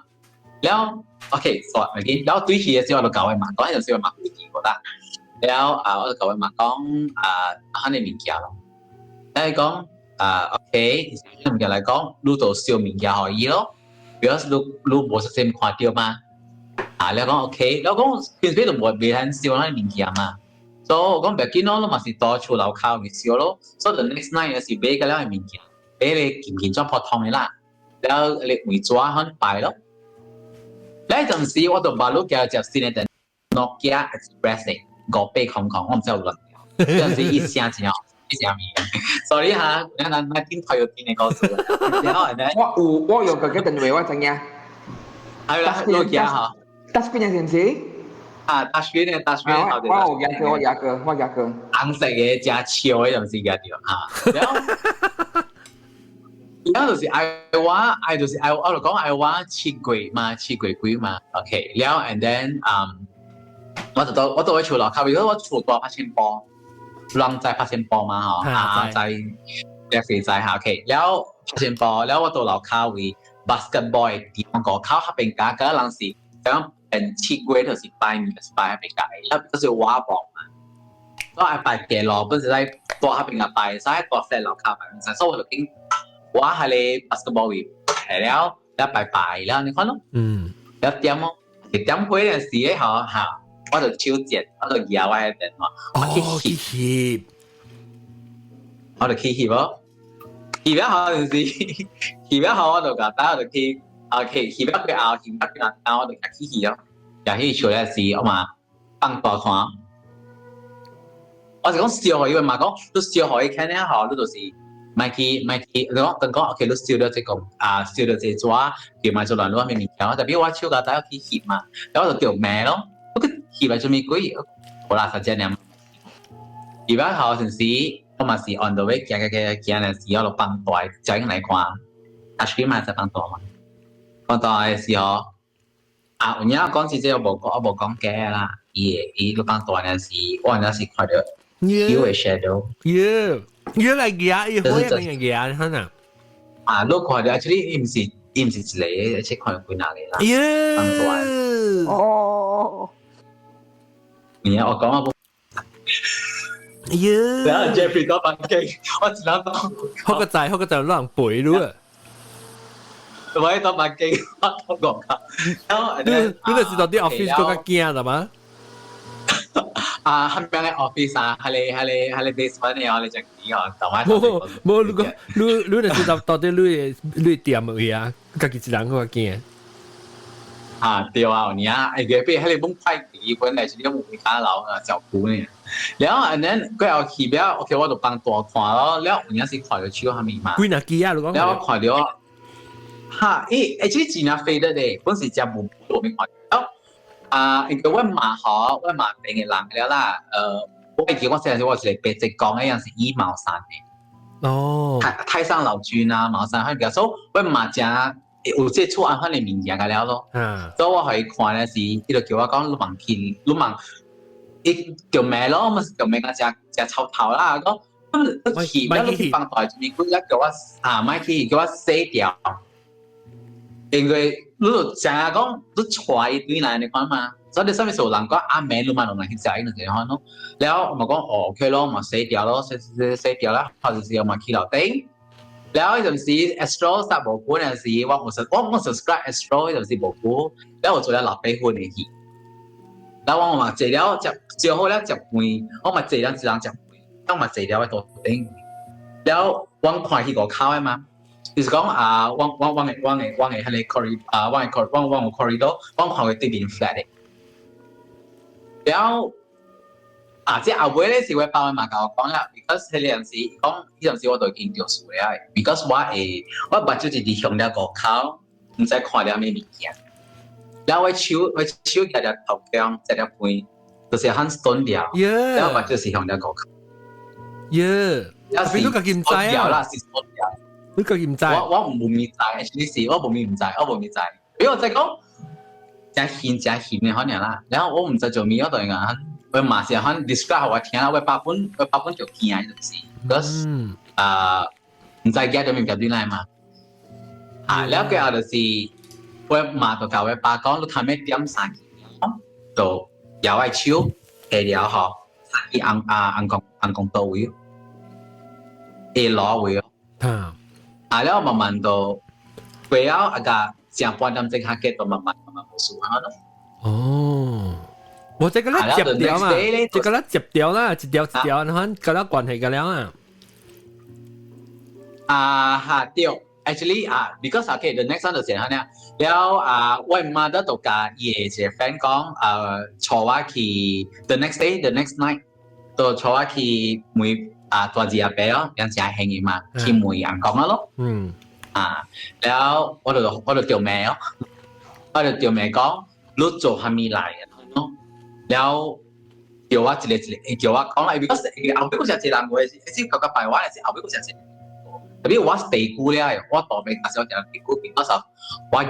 [SPEAKER 6] 然後 OK， sorry， 然後對起嘅時候我就教佢嘛，嗰陣時我嘛對起過啦。然後我就教佢嘛講嚇你物件咯。你講OK， 物件嚟講，你就小物件可以咯，如果你冇實際看掉嘛，你講 OK， 你講平時都冇俾人笑嗰啲物件嘛。所以我講別見咯，嘛是多處樓靠嘅笑咯。所以 the next night 有時俾嘅咧係物件，俾你健裝破湯嘅啦，然後你會抓很快咯。呢陣時我就馬路叫隻先嘅 Nokia Express 5倍空空，我唔知有撚。嗰陣時一聲字，sorry 嚇，我聽台有聽你講數。然後咧，
[SPEAKER 4] 我用佢嘅電話我怎樣？
[SPEAKER 6] 係啦，Nokia 嚇。
[SPEAKER 4] touchscreen 係唔係？touchscreen 好嘅。我牙個。
[SPEAKER 6] 紅色嘅加超嘅就是嘅條嚇。然後就是愛就是愛，我就講愛話7月嘛，7月幾嘛 ，OK。然後 and then 我到去厝樓靠，如果我厝多8,000波，人在8,000波嘛嗬，在一時在下 OK。然後8,000波，然後我到樓靠為 basketball 嘅地方個靠下邊架人是咁。7月就是拜年拜俾解，嗰時畫榜嘛，都係拜嘅咯。本時喺多下邊嘅拜，所以多些樓卡拜唔晒，所以我就經畫係你 basketball 係了，一拜了，你看咯，一點咯，一點開嘅時咧嚇，我就超節，我就搖我嘅電話，我去翕，我就去翕咯，翕一下陣時，翕一下我就打我就去。OK， 翕咗佢後，翕咗佢後，我哋去翕咯。又去做咧時，我嘛放大看。我就講笑可以嘛，講都笑可以睇咧嚇，都就是咪去，你講 OK， 都笑到即個笑到即抓，叫埋做亂亂面面條。特別我超架大家去翕嘛，然後就叫咩咯？我個翕嚟做咩鬼？好啦，實際呢，翕咗後陣時，我嘛是 on the way 行嘅時，我就放大，就應嚟看。阿水嘛就放大嘛。放大嘅時候，有人講是即係我冇講嘅啦，伊放大嘅時，我嗰時看到有個 shadow，
[SPEAKER 1] 嚟嘅，伊好嘢嘅嘢，可能
[SPEAKER 6] 你看到 actually 唔是一個，即係看佢哪裡啦，放大。
[SPEAKER 5] 哦，
[SPEAKER 6] 然後我講然後 Jeffrey 多反擊，我只能講，
[SPEAKER 1] 好個仔亂背咯。
[SPEAKER 6] 我喺度買機，我講㗎。
[SPEAKER 1] 你個是到啲 office 嗰個驚係嘛？
[SPEAKER 6] 係咪嘅 office 啊？係你 basement 嘅，你就幾個同埋。
[SPEAKER 1] 冇，如果你就到底你點位啊？家己一人個見。
[SPEAKER 6] 對啊，你啊，佢俾喺你幫快遞本嚟，你冇會卡樓啊，就估呢。然後 and then 佢又起表 ，OK， 我就幫多看咯。然後有陣時看到超下面嘛。
[SPEAKER 1] 幾嗱機啊？你講。
[SPEAKER 6] 然後看到嚇，actually 真係飛得咧，嗰時就冇未看到。一個我媽好，我媽病嘅人了啦。我記我成日我係白直講嘅，有陣時醫茅山嘅。
[SPEAKER 1] 哦。
[SPEAKER 6] 太上老君啊，茅山佢所以我媽正。有接觸安番嘅物件嘅了咯，所以我可以看咧是，伊就叫我講你問去，你問，伊叫咩咯？咪叫咩個只臭頭啦，講，咁去，然後去放台住面，佢一叫我咪去，叫我洗掉，因為你就成日講，你踹一堆嚟你看嘛，所以你上面數人講咩你問人去食呢個看咯，然後我咪講OK咯，咪洗掉咯，洗掉啦，或者是我咪去樓頂。แล้ว陣時 Astro 實冇股嗰陣時，我 subscribe Astro 嗰陣時冇股，แล้ว我做咗立俾款嘅戲，แล้ว我咪做了就好了就半，我咪做了自然就半，當咪做了喺度頂，แล้ว我看戲個靠啊嘛，就是講我係喺corridor，我 corridor， 我看佢對面 flat 嘅，แล้ว即係後尾咧是會包埋教我講啦 ，because 喺呢陣時講呢陣時我都已經掉數啦 ，because 我目睭就向咗個口，唔使看了咩物件，然後我手夾隻頭姜，隻隻背，就是很斷掉，然後目睭是向咗個口。
[SPEAKER 1] 你個劍仔啊？你個劍仔？
[SPEAKER 6] 我唔會仔，呢時我唔會仔，比如就講，真顯嘅可能啦，然後我唔知做咩嗰度嘅。我馬上很 describe 我聽啦，我八本就聽係就是，because 唔知幾多面入啲嚟嘛，แล้ว佢就是我馬就教我爸講，你睇咩點散就有愛超係了嗬，係安公多位，係攞位咯，แล้ว慢慢就佢要一個上半點正下嘅，就慢慢冇數下咯。
[SPEAKER 1] 哦。我這個咧接掉嘛，這個咧接掉啦，一條，然後個咧關係個了
[SPEAKER 6] 啊。對 ，actually because okay the next one 就是咁樣，แล้ว我媽都同個爺爺 friend 講，坐我去 the next night， 就坐我去梅大字阿伯咯，有時係興嘅嘛，去梅陽講咯。แล้ว我就叫咩咯，我就叫咩講，你做係咪嚟嘅？แล้ว叫我一個叫我講啦 ，because 後邊嗰隻人我係先講個白話係後邊嗰隻，特別我地估咧，我當面嗰時候就地估，嗰時候我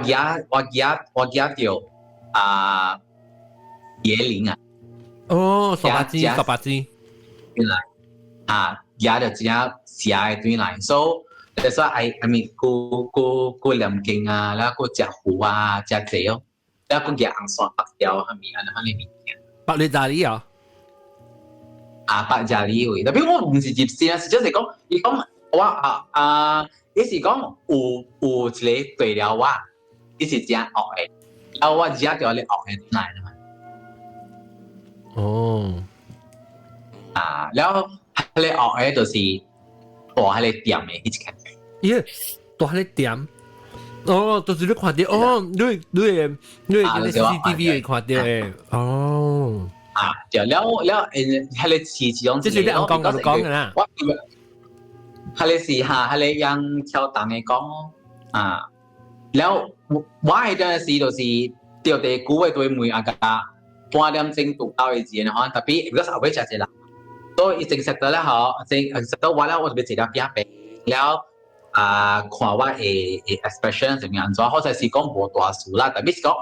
[SPEAKER 6] 叫椰林啊，
[SPEAKER 1] 哦，18支，
[SPEAKER 6] 原來椰就只寫喺對嚟，所以就說I mean 個兩件啊，然後個隻虎啊，隻仔哦，然後個嘢紅酸白條係咪啊？喺裏面。
[SPEAKER 1] 百里扎里啊？
[SPEAKER 6] 百扎里位，特別我唔是接線啊，實際係講，伊講我伊是講有一個對了我，伊是真惡嘅，然後我只條你惡嘅嚟啦嘛。
[SPEAKER 1] 哦。
[SPEAKER 6] 然後你惡嘅就是大喺你店嘅一間。
[SPEAKER 1] 咦？大喺你店？哦，就是你看到哦，你嘅 CCTV 會看到嘅，哦。
[SPEAKER 6] 對，แล้ว喺你次次用，
[SPEAKER 1] 即係你講嘅啦。
[SPEAKER 6] 喺你試下，喺你ยัง跳檔嘅講แล้ว我係陣時就是掉地股嘅對每一個半點鐘讀到嘅字嘅可能特別，如果後尾就係啦，所以正實到咧嗬，實到我咧我就俾自己邊俾แล้ว看我嘅 expression 點樣做，或者是講無大數啦，特別是講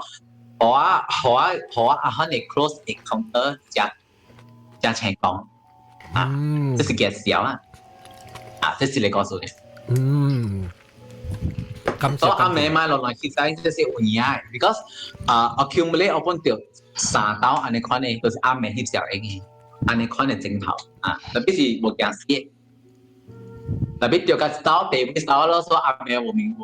[SPEAKER 6] 我很嘅 close encounter 這情況這是幾少啊？這是你告訴你。所以阿妹買落來其實這是有影嘅 ，because accumulate 我本掉3刀，安尼款嘅就是阿妹翕小嘅，安尼款嘅鏡頭特別是冇驚死嘅。特別掉個刀地尾刀咯，所以阿妹我明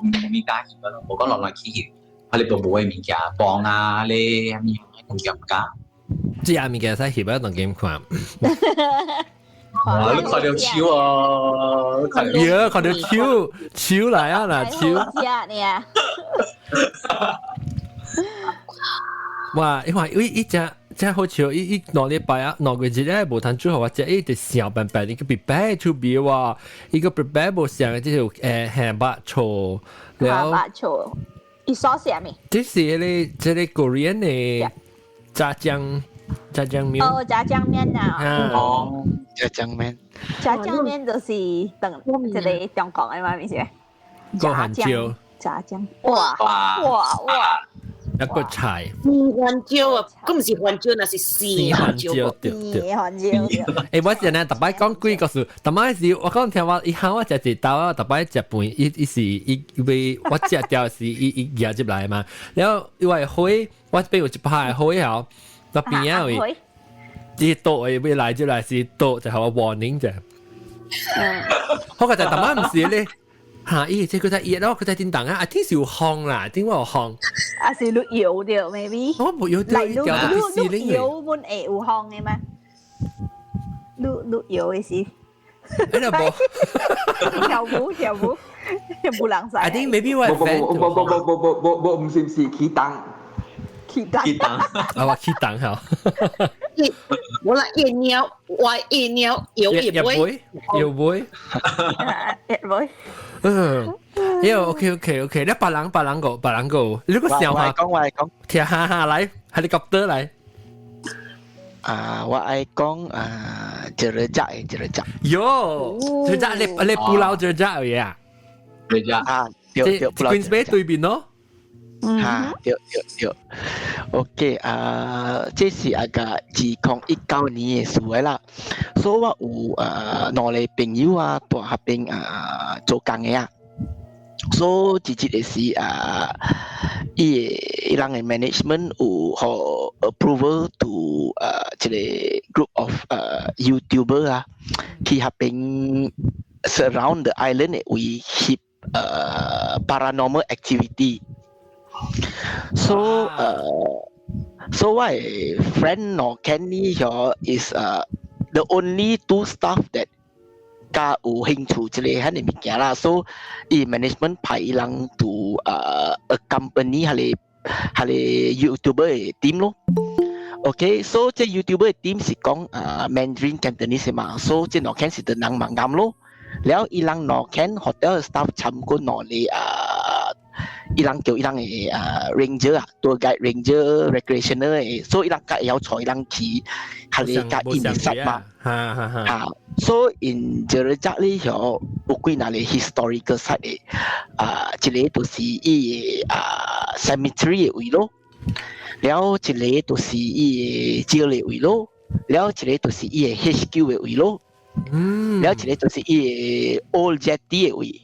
[SPEAKER 6] 加翕咯，我講落來起翕，佢哋都冇嘅物件，磅啊，你咁樣咁加。
[SPEAKER 1] 这下物件使翕啊当 game 看。
[SPEAKER 6] 哇，你看到手哦，看到
[SPEAKER 1] 有看到手来啊啦手。
[SPEAKER 5] 呀你啊，
[SPEAKER 1] 哇！因为一只好笑，一两礼拜啊，两個月咧無通最後我只一直小笨笨，一個比白出比哇，一個比白無上嘅即係下巴錯，
[SPEAKER 5] 下巴錯，伊所寫咩？
[SPEAKER 1] 即係咧，即係 Korean 嘅炸醬面。
[SPEAKER 5] 哦，炸醬面啊！
[SPEAKER 8] 哦，炸醬面，
[SPEAKER 5] 炸醬面就是等即係中國嘅嘛，咪先？
[SPEAKER 1] 個韓椒，
[SPEAKER 5] 炸醬，哇
[SPEAKER 6] 哇
[SPEAKER 5] 哇！
[SPEAKER 1] 一個菜。
[SPEAKER 3] 番椒啊，咁唔是番椒，那是絲番椒。
[SPEAKER 1] 對。
[SPEAKER 5] 韓椒。
[SPEAKER 1] 誒，我陣咧特別講幾個數，特別是我講聽話，以後我食豆啊，特別食飯，一時為我食掉是一夾入來嘛，然後因為灰，我邊有一排灰後，那邊啊位，啲多嘅未來就來是多，就係我 warning 啫。我覺得特別唔是咧。嚇！即係佢睇熱咯，佢睇電燈啊！天少烘啦，點解有烘？
[SPEAKER 5] 啊是綠油掉 ，maybe。
[SPEAKER 1] 我冇有掉掉啲絲拎
[SPEAKER 5] 綠油本會有烘嘅咩？綠油嘅事。
[SPEAKER 1] 喺度冇。
[SPEAKER 5] 跳舞，冇人使。
[SPEAKER 1] I think maybe 我
[SPEAKER 4] 冇唔是起燈。
[SPEAKER 5] 起燈。
[SPEAKER 1] 啊，我起燈好。
[SPEAKER 3] 我啦夜鳥，我夜鳥有也會。OK，你別人個，你個小下
[SPEAKER 8] 講，
[SPEAKER 1] 聽下來，helicopter 來。
[SPEAKER 8] 我愛講Jereja。
[SPEAKER 1] 喲，Jereja你pulau Jereja vậy à？
[SPEAKER 8] 對
[SPEAKER 1] Queens Bay 對面咯。
[SPEAKER 8] 對。OK，這是一個2019年嘅事啦。所以我有兩個朋友啊，在那邊做工嘅啊。所以直接嘅是伊人嘅 management 有好 approval to 這個 group of YouTuber 啊，去那邊 surround the island 嘅為翕paranormal activity。So my friend no Kenny here is the only two staff that 加有興趣之類喺你物件啦。So 伊 management 派伊人 to accompany 係你 YouTuber 嘅 team 咯。OK， so 即 YouTuber 嘅 team 是講Mandarin Cantonese 嘛。So 即 no Ken 是對人盲啱咯。แล้ว伊人 no Ken hotel staff 參觀攞你伊人叫伊人嘅ranger 啊 ，tour guide ranger recreational 嘅，所以伊人家要帶伊人去，係你家伊咪識嘛，所以 in 這個這裡有幾那裡 historical site 嘅，一個就是伊cemetery 嘅位咯，แล้ว一個就是伊jail 嘅位咯，แล้ว一個就是伊 HQ 嘅位咯，แล้ว一個就是伊 old jetty 嘅位。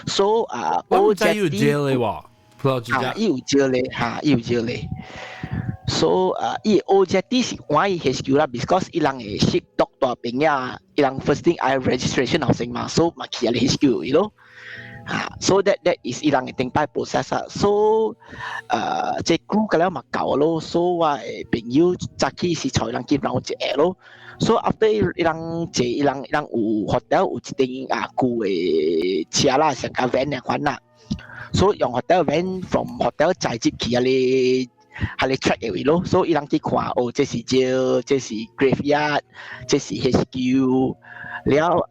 [SPEAKER 8] so
[SPEAKER 1] 我唔知有 jail 嘅喎，
[SPEAKER 8] 有 jail 咧，so 伊 old jetty 是我伊 HQ 啦 ，because 伊人嘅 ship dock 大邊呀，伊人 first thing I registration 後先嘛 ，so 嘛去嚟 HQ 位咯，so that is 伊人嘅定擺 process 啊 ，so 即 crew 個了嘛夠咯 ，so 我嘅朋友早起是採人見人一下咯。So after 伊人有 hotel 有一頂舊嘅車啦，成架 van 嘅款啦。So 用 hotel van from hotel 載接去喺你 track 嘅位咯。So 伊人去看哦，這是 jail， 這是 graveyard， 這是 HQ。了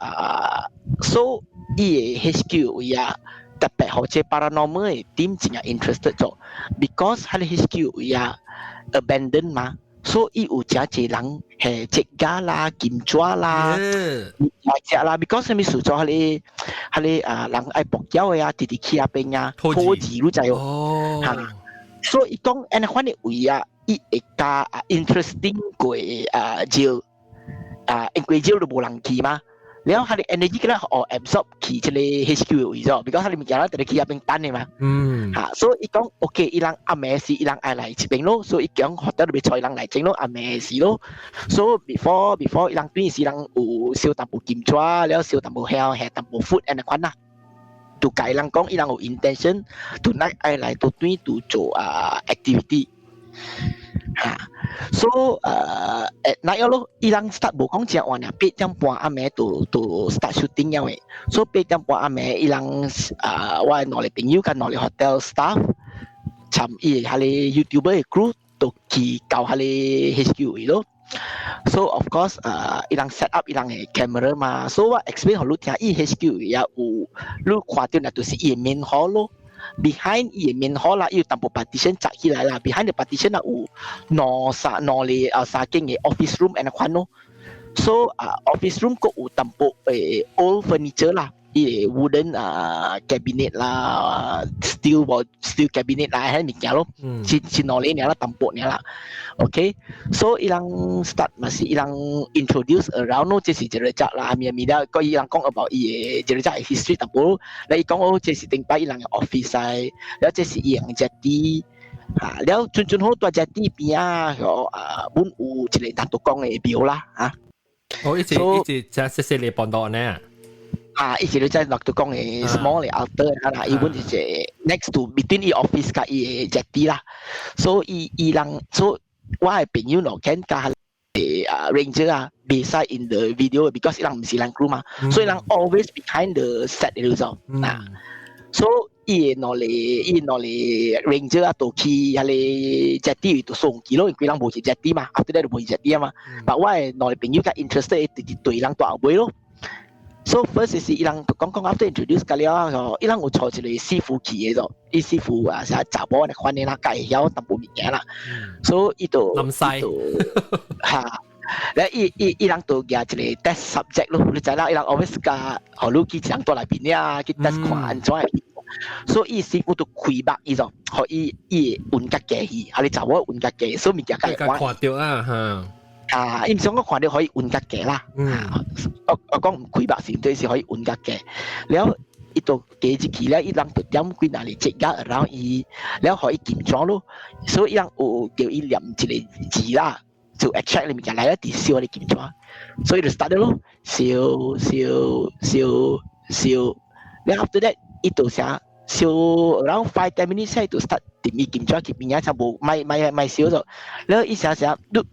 [SPEAKER 8] so 伊嘅 HQ 位啊，特別好似 paranormal 嘅 team 真係 interested 咗 ，because 喺你 HQ 位啊 abandoned 嘛。所以有真濟人係隻家啦、金爪啦、賣隻啦 ，because 什麼事做係你人愛搏腳嘅啊，直直去那邊啊，拖字都就哦嚇。所以講，安尼款嘅位啊，伊會加interesting 過招因為招都冇人去嘛。แล้ว佢哋 energy ก็哦 absorb 去這個 HQ 嘅位咗 ，because 佢哋物件啦，就係去那邊等嘅嘛。嚇，所以講 OK， 伊人阿咩事，伊人愛嚟這邊咯，所以講學得你採人嚟整咯，阿咩事咯。所以 before 伊人對時人有燒淡薄金抓，แล้ว燒淡薄香，係淡薄 food and 款啦。就解人講，伊人有 intention，to 愛嚟到對做activity。So at night 咯，伊人 start 無講正晚啊，8點半暗暝就 start shooting 了誒。So 8點半暗暝，伊人我兩個朋友跟兩個 hotel staff，參伊下哩 YouTuber 嘅 crew 都去到下哩 HQ 位咯。So of course 伊人 set up 伊人嘅 camera 嘛。So 我 explain 互你聽，伊 HQ 位也有，你看到那就是伊嘅 main hall 咯。Behind 伊面好啦，要淡薄 partition 摘起來啦。Behind the partition 啦有攞哩三間嘅 office room and 款咯。So office room 個有淡薄old furniture 啦，伊 wooden cabinet 啦，steel cabinet 啦，係物件咯。是攞哩啦，淡薄啦。Okay， so 伊人 start 嘛是伊人 introduce around 咯，這是一個隻啦，咪啦，個伊人講 about 伊嘅一個隻 history 淡薄，你講哦，這是頂擺伊人嘅 office 嚟，แล้ว這是伊人嘅 jetty， แล้ว準好大 jetty 邊啊，本有一個大獨講嘅表啦，
[SPEAKER 1] 一直細嚟幫到呢。
[SPEAKER 8] 一直都在落到講嘅 small 嘅 altar 啦，伊本就係 next to between 伊 office 甲伊嘅 jetty 啦，所以伊人所我係朋友攞緊加ranger 啊，比賽 in the video because 伊人唔是人 crew 嘛，所以人 always behind the set 嘅度，so 伊攞嚟 ranger 啊，到去喺你 jetty 度送機咯，因為人冇去 jetty 嘛 ，after that 冇去 jetty 啊嘛，但我係攞嚟朋友加 interested 對人到後尾咯。So first 是伊人講 after introduce 㗎了，伊人有坐一個師傅去嘅咗，伊師傅啊成日查某嚟款嘅啦，介曉淡薄物件啦，所以伊度嚇，咧伊人度夾一個 test subject 咯，你知啦，伊人 always 加學你去人多嚟邊呀，去 test 看安怎嘅，所以伊師傅都開白伊咗，學伊運格嘅去，係你查某運格嘅，所以物件介
[SPEAKER 1] 看到啊嚇。
[SPEAKER 8] 伊唔想我看到可以換格嘅啦，我講唔開白線對是可以換格嘅，แล้ว伊度幾日期咧，伊人就點幾哪裡積壓，然後伊แล้ว可以檢裝咯，所以伊人有叫伊念一個字啦，就 extract 裡面嘅嚟一啲燒嚟檢裝，所以就 start 咯，燒，แล้ว after that 伊度寫燒 around 5-10 minutes 先就 start 點伊檢裝，佢邊嘢就冇咪燒咗，แล้ว伊寫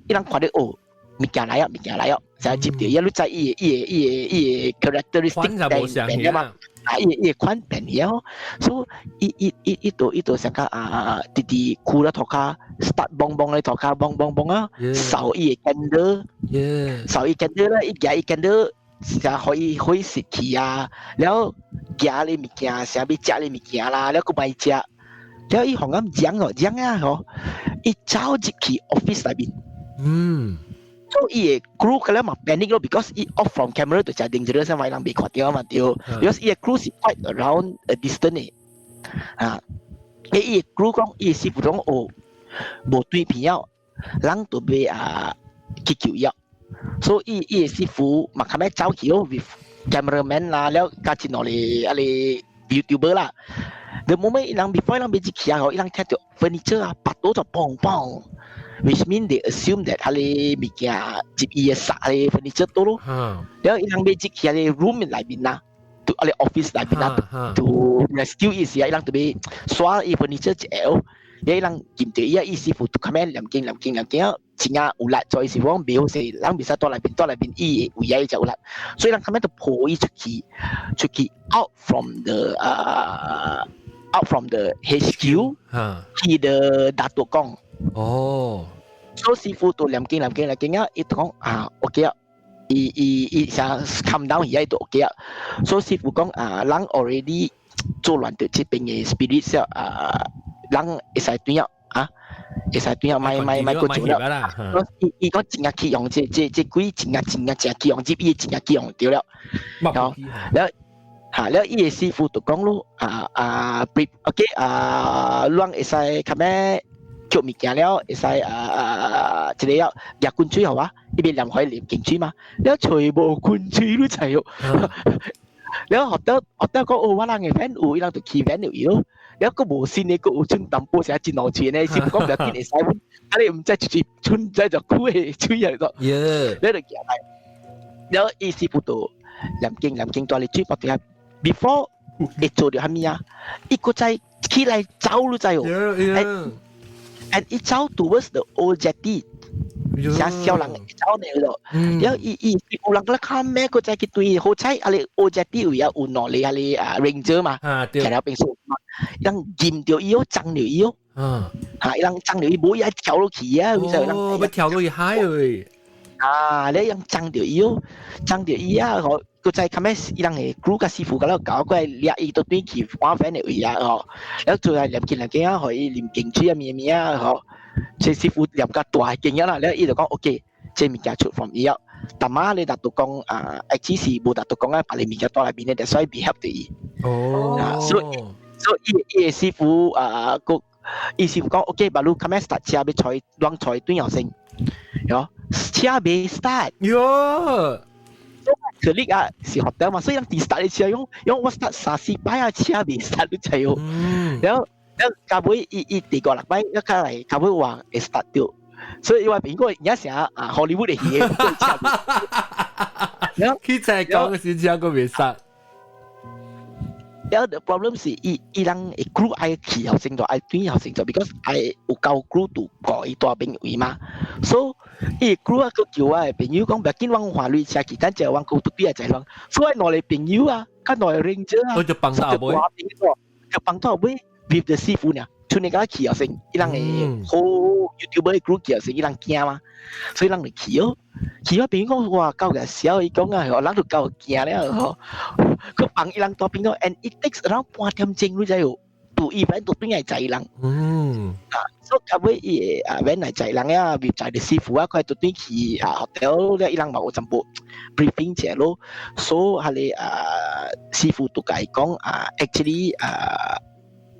[SPEAKER 8] 伊人看到哦。物件來啊！就接到一路在伊 characteristic 變嘛，伊款變咗，所以伊度成個啲褲啦頭殼 start 幫咧頭殼幫啊，掃伊 candle， 掃伊 candle 啦，伊夾伊 candle 就可以食氣啊，แล้ว夾你物件成日食你物件啦，แล้ว個咪食，แล้ว伊紅咁講啊，伊走入去 office 裏邊。So 伊個 crew 可能嘛 panic 咯 ，because 伊 off from camera 就真 dangerous 啊，咪人未看到嘛對。because 伊個 crew 是 quite around a distance 嘅，伊個 crew 講伊師傅講哦，無對片啊，人就被去救藥。所以伊個師傅嘛，後尾走去咯 with cameraman 啦，แล้ว加進落嚟YouTuber 啦。The moment 人 before 人被去啊，伊人聽到 furniture 啊，拔到就砰砰。which mean they assume that 佢哋物件接伊嘅殺佢 furniture 多咯，然後伊人被接去佢哋 room 裏邊啦，到佢哋 office 裏邊啦，to rescue 伊時啊，伊人特別刷伊 furniture 隻，然後伊人見到伊師傅都 come 念經啊，真啊有力，所以師傅講表示人別使多裏邊伊會嘢就有力，所以人 come 就抱伊出去 out from the HQ， 去the 大獨江。
[SPEAKER 1] 哦，
[SPEAKER 8] 所以師傅都念經啊，伊講OK啊，伊想 calm down 而家都 OK啊，所以師傅講人 already 做亂到這邊嘅 spirit 人會使對啊，會使對啊，咪個做啦，伊講真係起用這鬼真係起用，接伊真係起用掉了，แล้ว伊個師傅就講咯OK 亂會使咁樣。做物件了，會使一個入灌水係嘛？呢邊人可以念經水嘛？แล้ว全部灌水都齊喎，แล้ว學得講哦，我人嘅 friend 有，伊人就去 van 了咯，แล้วก็無線嘅個有春淡波成日戰落去呢，先講就見你使碗，你唔知住春仔就枯氣吹入咗，แล้ว就行嚟，แล้ว伊師傅就念經多你追白啲 before 你做咗係咩啊？伊個仔起來走都滯喎。and 一走 towards the old jetty。下小人走嚟咯，然後有人咧看咩個仔佢對好彩，阿你我只啲有攞嚟阿你ranger 嘛，其他平數嘛，人見到伊哦，爭了伊哦，人爭了伊冇嘢跳落去啊，
[SPEAKER 1] 哦，要跳落去海去，
[SPEAKER 8] 你人爭到伊哦，爭到伊啊，個仔看咩，人係 group 嘅師傅咁樣搞過嚟，掠伊到邊去玩翻嚟位啊，然後做係念經啊，可以念經書啊咩啊，即師傅入架大勁啦，你伊就講 OK， 即物件出 from 伊啊，但係你達到講只是冇達到講把你物件多嚟邊咧，就所以 behave 對伊。所以伊師傅伊師傅講 OK， 把路 come start 車要採亂採斷後先，喲，車未 start，喲，佢呢個是 hotel 嘛，所以人哋 start 你車用我 start 30擺啊，車未 start 都滯喎，然後。教會伊第個禮拜一家嚟教會話會 start 掉，所以話邊個而家成日Hollywood 嚟戲嘅，
[SPEAKER 1] 佢就係講嘅時之後個未殺。
[SPEAKER 8] 然後 the problem 是伊人 group 愛起後成咗，愛轉後成咗 ，because 愛有夠 group 度過伊大朋友嘛，所以伊 group 個叫我朋友講，別見往華瑞車期間就往高度啲就係咯，所以我哋朋友啊，跟我哋 ranger 啊，
[SPEAKER 1] 我就幫到妹，
[SPEAKER 8] 就幫到妹。with the 師傅呢，出嚟個起後成，伊人係好 YouTuber group 起後成，伊人驚嘛，所以人嚟起哦，起咗邊講話夠嘅時候，伊講啊，我諗到夠驚咧，佢幫伊人多邊個 ，and it takes around 半點鐘你就要到 event 到邊係濟人，所以後尾event 係濟人啊 ，with 濟啲師傅啊，佢到邊去hotel 咧，伊人冇全部 briefing 者咯，所以係你師傅都講actually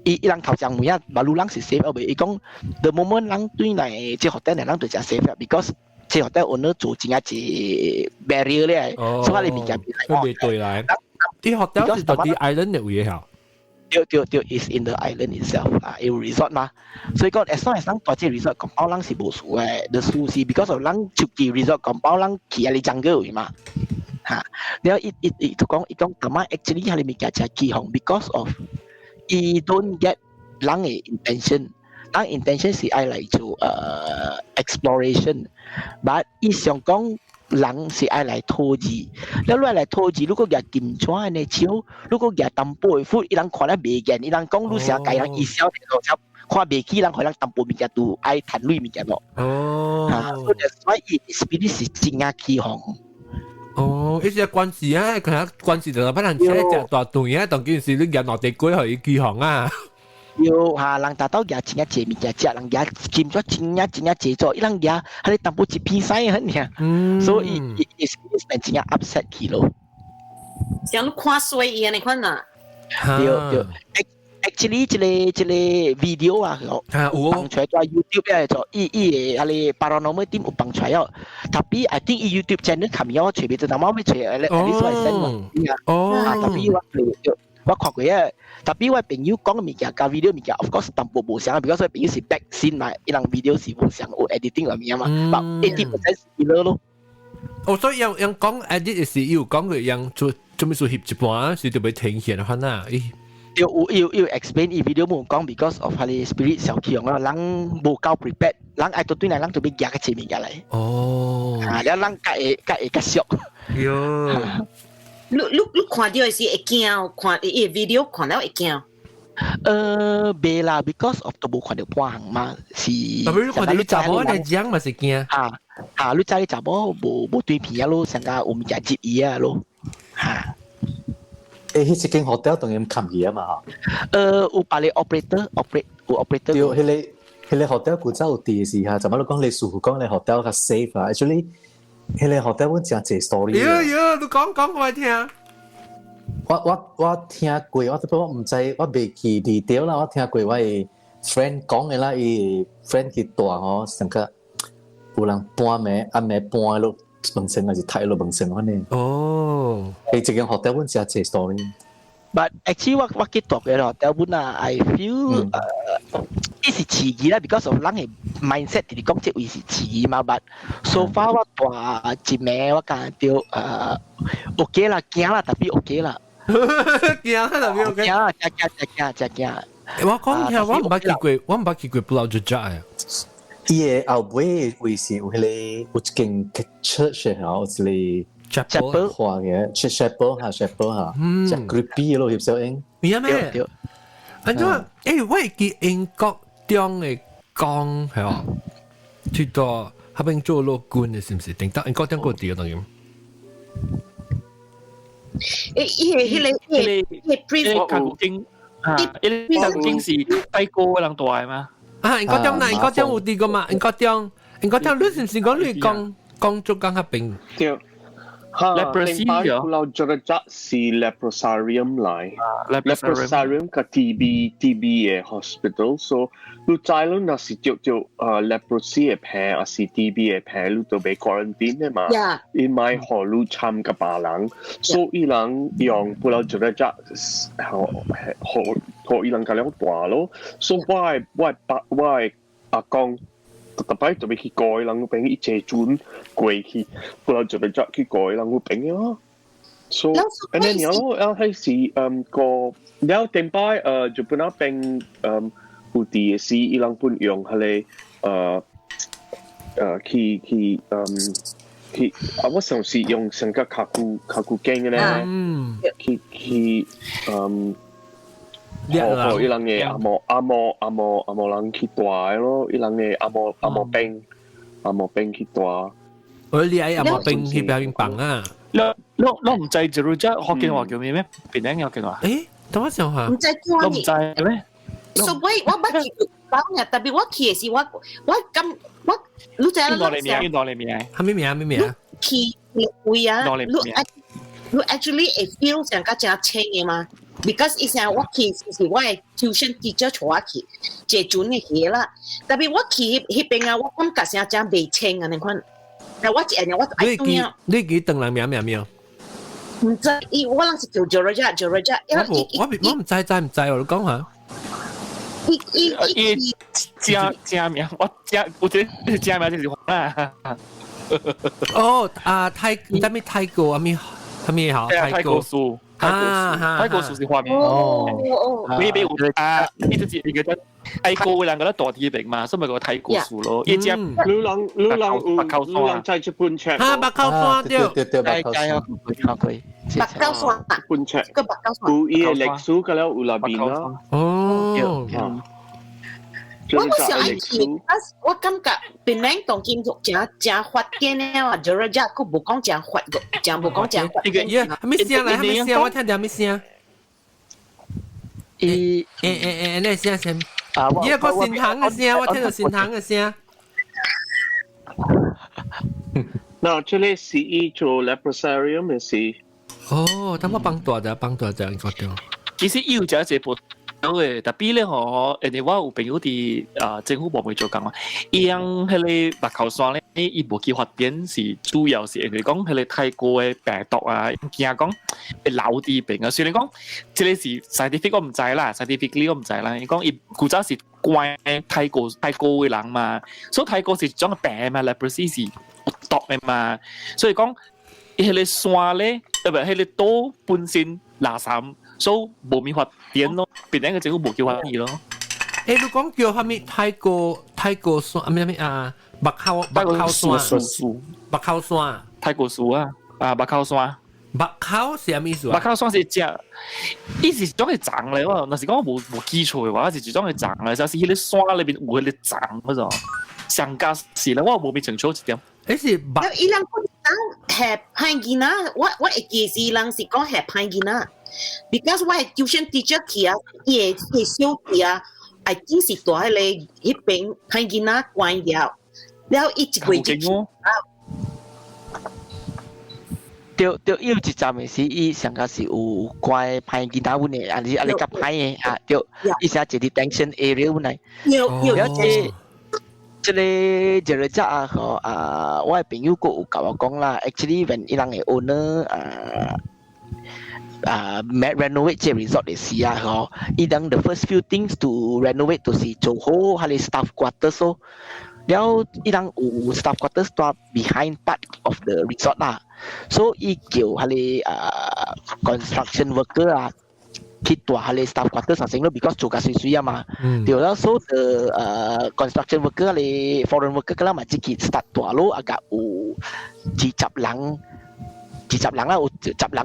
[SPEAKER 8] 伊人頭上每一馬路人是 safe 啊，伊講 the moment 人對嚟即 hotel 人對只 safe 啊 ，because 即 hotel owner 做正一隻 barrier 咧，所以你物件
[SPEAKER 1] 佢未對嚟。啲 hotel 是到啲 island 嘅位嚇。
[SPEAKER 8] 對 is in the island itself 有 resort 嘛，所以講 as long as 人多隻 resort compound 人是冇數嘅，the 數是 because of 人出去 resort compound 人去喺你jungle位嘛，然後伊就講咁啊 actually 係你物件只起哄 because of he don't get 人嘅 intention， 人 intention 是愛嚟做exploration，but 伊想講人是愛嚟拖字，你嚟拖字，如果日檢查呢超，如果日淡薄嘅款，伊人看得未見，伊人講你成日人伊小嘅時候，看未起人可能淡薄物件都愛談類物件咯。所以 spirit 是真啊起哄。
[SPEAKER 1] 一隻關係啊，佢關係就不能車隻大隊啊，當件事你人落地鬼去巨行啊。
[SPEAKER 8] 要人達到嘢真一隻物件，隻人嘢佔咗真一隻咗，伊人嘢係你淡薄一片曬很嘅，所以伊真係 upset 佢咯。
[SPEAKER 3] 像你看衰伊你看呐。
[SPEAKER 8] 對。actually 一個 video 啊，有放出來在 YouTube 咧做，伊係你 paranormal team 有放出來哦。tapi I think YouTube channel 冚咗隨便就咁樣隨嚟，你所謂新聞tapi 我看過啊。tapi 我朋友講嘅物件，加 video 物件 ，of course 淡薄無相，because 我朋友是 back scene 嘛，伊人 video 是無相，有 editing 咁樣嘛，但 80% 是咯。
[SPEAKER 1] 所以人講 edit 嘅時，要講佢人做咩做翕一半，是特別停顯嘅啦。
[SPEAKER 8] 要 explain 伊 video 冇講 because of 佢哋 spirit 小氣用啦，人冇夠 prepare， 人愛到對嚟，人就俾夾嘅前面嘅嚟。然後人夾會熟。
[SPEAKER 3] 你看到是會驚，看伊 video 看到會驚。
[SPEAKER 8] 未啦 ，because of 都冇看到半行嘛，是。
[SPEAKER 1] 特別你看到你查某嚟講嘛是驚。
[SPEAKER 8] 你查你查某冇對片咯，成家有物件接伊啊咯。
[SPEAKER 6] 迄一間 hotel 當然冚去啊嘛
[SPEAKER 8] 有把你 operator。
[SPEAKER 6] 對，迄個 hotel 古早有啲事嚇，就乜都講你師傅講你 hotel 較 safe 啊 ，actually 迄個 hotel 我真濟 story。
[SPEAKER 1] 你講我聽。
[SPEAKER 6] 我聽過，我唔知，我未去 detail 啦，我聽過我嘅 friend 講嘅啦，伊 friend 去大吼，成個有人搬咩，暗暝搬落門城還是睇落門城嗰啲。佢一間 hotel 本真濟 story。But
[SPEAKER 8] actually 我去讀嘅 hotel 本啊 ，I feel 伊是刺激啦 ，because of 人嘅 mindset 你講即位是刺激嘛，but so far 我大一暝我感覺到OK 啦，驚啦，特別 OK 啦。
[SPEAKER 1] 驚啦，特別 OK。
[SPEAKER 8] 驚，
[SPEAKER 1] 我講聽，我唔捌去過，我唔捌去過布勞吉吉啊。
[SPEAKER 10] 伊个后尾为是有迄个有一間 church 吼，有一個
[SPEAKER 1] chapel
[SPEAKER 10] 話嘅 chapel 哈，即 creepy 咯，翕相影。
[SPEAKER 1] 有咩？安怎？我會記英國中嘅講係哦，最多後邊做老官嘅是唔是？定得英國中嗰啲嘅當然。
[SPEAKER 3] priest
[SPEAKER 9] 看古經啊，看古經是低高嘅人大嘅嘛。
[SPEAKER 1] 啊，英國中嗱，英國中有啲個嘛，英國中你是唔是講你講做講合併？
[SPEAKER 11] 對。
[SPEAKER 9] Leprosy
[SPEAKER 11] Pulau Jerajak si leprosarium lai. Leprosarium ka TB 嘅 hospital. So 你知咯，那是就leprosy 嘅病，還是 TB 嘅病，你都被 quarantine 嘅嘛。因為何你參加別人，所以人用 Pulau Jerajak 學伊人較了大咯。所以我阿公。特別就俾佢改，人會俾一隻轉過去，不過就俾咗佢改，人會俾咯。So，and then 然後係是個，然後點解就本來並有啲是伊人本用係佢我上次用成個卡古鏡嘅咧，佢伊人嘅阿莫人去大咯，伊人嘅阿莫兵去大。
[SPEAKER 1] 我哋喺阿莫兵去表演棒啊！
[SPEAKER 9] 我唔知就รู้จัก學嘅話叫咩咩？邊啲有嘅話？
[SPEAKER 1] 等我想下。
[SPEAKER 3] 唔知
[SPEAKER 9] 我唔知咩？
[SPEAKER 3] 所以我不記講嘅，特別我去嘅時我你知啦？
[SPEAKER 9] 攞嚟咩？
[SPEAKER 1] 係咩名？
[SPEAKER 3] 去位啊！你 actually 會 feel 成個真清嘅嘛？ because 以前我去是我嘅 tuition teacher 帶我去，即係準嘅嘢啦。特別我去嗰邊啊，我感覺成真未清啊！你看，但我一日我愛講嘢。
[SPEAKER 1] 你記鄧人名未？
[SPEAKER 3] 唔知，我諗是叫 Georgia。
[SPEAKER 1] 我唔知，我講下。
[SPEAKER 9] 加名，我覺得加名就是啦。
[SPEAKER 1] 哦，泰國啊咪好
[SPEAKER 9] 泰國樹。泰國樹是畫面，你俾呢隻字你覺得泰國嘅人覺得大啲病嘛，所以咪個泰國樹咯。一隻
[SPEAKER 11] 你人在這半尺，
[SPEAKER 1] 白溝山對，
[SPEAKER 8] 白溝
[SPEAKER 3] 山
[SPEAKER 11] 半尺，
[SPEAKER 3] 個白溝山，
[SPEAKER 11] 有伊嘅歷史嘅咧有那邊啦。
[SPEAKER 1] 哦，
[SPEAKER 3] 我唔想愛去，我感覺本來當今真發展咧，話Georgia佢冇講真發個，真冇講真發。
[SPEAKER 1] 咩聲嚟？咩聲？我聽到咩聲？那聲聲，依個心疼嘅聲，我聽到心疼嘅聲。
[SPEAKER 11] 嗱，這裡是一做 leprosarium 嘅事。
[SPEAKER 1] 哦，咁我幫大家應該對。
[SPEAKER 9] 其實有就一隻部。嘅，特別咧嗬，人哋我有朋友啲政府部門做緊嘛，伊樣迄個白口山咧，伊無去發展是主要是人哋講迄個泰國嘅病毒啊，驚講會流啲病啊。雖然講即係是 scientific 我唔知啦 ，scientific 我唔知啦。伊講伊古早是關泰國嘅人嘛，所以泰國是種病嘛 ，leprosy 是毒嘅嘛，所以講迄個山咧，特別迄個島本身垃圾。所以冇免發展咯，別人嘅政府冇叫發展咯。
[SPEAKER 1] 你講叫係咪泰國山啊？咩啊？白口山，白口山，
[SPEAKER 9] 泰國樹啊，白口山。
[SPEAKER 1] 白口是咩意思啊？
[SPEAKER 9] 白口山是只，伊是種係長嚟喎。若是講冇基礎嘅話，是種係長嚟，就是迄個山裏邊有迄個長嗰種。上加是啦，我冇咩清楚一點。
[SPEAKER 1] 是白。
[SPEAKER 3] 伊人講係歹囡仔，我會記是人是講係歹囡仔。Because 我係 tuition teacher 去啊，伊會小弟啊，係真是大迄個迄邊歹囡仔關了，然後伊一個月
[SPEAKER 8] 對，有一站嘅是伊上個是有關歹囡仔阮嘅，啊你夾歹嘅啊，對，伊成一個 detention area 阮嚟，有即個就係啊，我嘅朋友個有甲我講啦 ，actually when 伊人嘅 owner renovate 這 resort 嘅時啊，嗬，伊當 the first few things to renovate 就是做好佢哋 staff quarters 咯，然後伊當有 staff quarters 都 behind part of the resort 啦，所以伊叫佢哋construction worker 啊， kita hale staff quarter sasing lo because juga sesuai ama. Dia also the construction worker le foreign worker kala macam kita start tua lo agak cap lang lah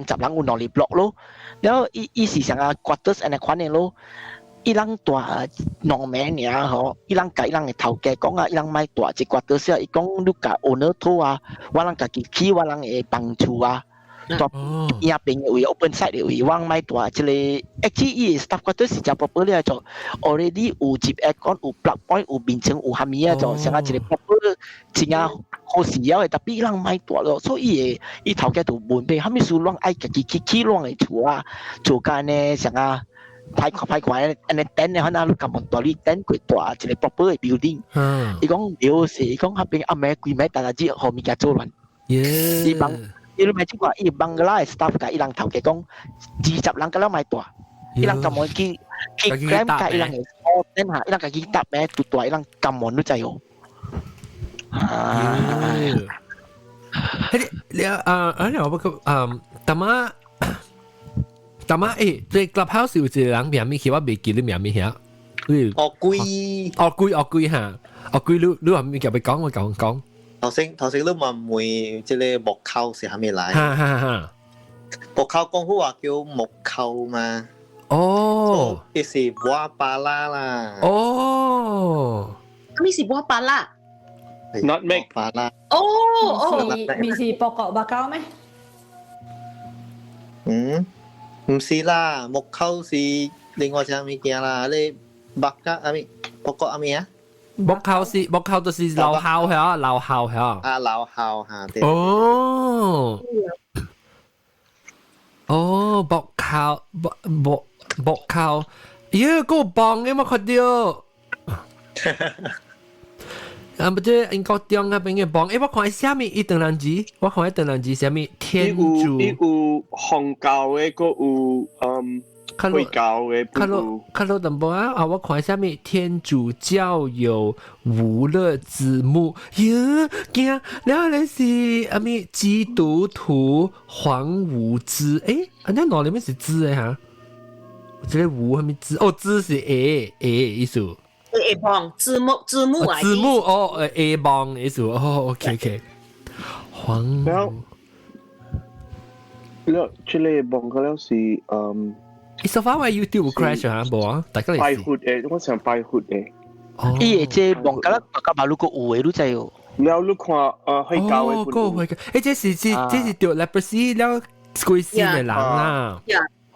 [SPEAKER 8] cap lang noli block lo.แล้วอีสี่สัง quarters and ควันเนี่ยloอีหลังตัวน้องแม่เนี่ยเหรออีหลังกับอีหลังเท่าแก่講啊อีหลังไม่ตัวจี quarters อ่ะอี講ลูกกับ owner ทั่วว่าหลังกับขี้ว่าหลังปังชูอ่ะตัวอีเป็นอยู่ open site อยู่ว่างไม่ตัวจะเลย actually อี staff quarters จะ proper เลยจ้ะ already อูจีบ aircon อู plug point อูบินเชิงอูฮามีอ่ะจ้ะสังจะเลย proper จริงอ่ะ好時有嘅，特別人買大咯，所以伊頭家就門邊，後面數啷愛自己去啷嘅厝啊，做間呢像啊派款，安尼等呢，可能你咁樣大哩等佢大一個 proper 嘅 building。伊講有時，伊講後邊阿妹貴買，但係只後面嘅做亂。伊幫，伊咪即個伊幫個啦 staff 嘅，伊人頭家講20人個啦買大，伊人咁樣去 claim 嘅，伊人嘅等下，伊人嘅去搭咩做大，伊人咁樣都制哦。
[SPEAKER 1] 你我不過但係即係 clubhouse 有一個人名咩叫我未記你名咩嚇？
[SPEAKER 10] 鱷龜
[SPEAKER 1] 嚇，鱷龜你話咩叫佢講我講。
[SPEAKER 10] 頭先你問會即係木扣是係咪嚟？木扣講好話叫木扣嘛。
[SPEAKER 1] 哦，
[SPEAKER 10] 即是บัวปลาล่า啦。
[SPEAKER 1] 哦，
[SPEAKER 3] 咩是บัวปลาล่า
[SPEAKER 11] nutmeg
[SPEAKER 10] ปลาล่า
[SPEAKER 5] มีสีปอกเกาะบะเก้าไหม
[SPEAKER 10] 唔是啦，木扣是另外一樣物件啦，你木卡阿咪，不過阿咪啊？
[SPEAKER 1] 木扣就是留校係啊，留校係啊。
[SPEAKER 10] 啊，留校嚇，對。
[SPEAKER 1] 哦，木扣，咦，嗰個棒你有冇看到？不知英國中那邊嘅棒，我看下面一等人字，我看一等人字下面天主。
[SPEAKER 11] 伊有紅教嘅，個有會教嘅，
[SPEAKER 1] 看到淡薄啊！我看下面天主教有無樂之母，呀，驚！然後咧是阿咪基督徒黃無知，安尼哪裡面是知嘅哈？這個無係咪知？哦，知是 A 意思。
[SPEAKER 3] A 棒字幕啊！
[SPEAKER 1] 字幕哦，A 棒意思哦，OK。黃
[SPEAKER 11] แล้ว這裡棒個了是
[SPEAKER 1] So far 話 YouTube crash 啊，冇啊，大家嚟試。
[SPEAKER 11] 拜活嘅，我想拜活嘅。
[SPEAKER 8] 伊個即棒個啦，個馬路個有嘅都知哦。
[SPEAKER 11] แล้วลูก看會教嘅。
[SPEAKER 1] 個會教，這是掉 leprosy 了鬼死嘅人啦。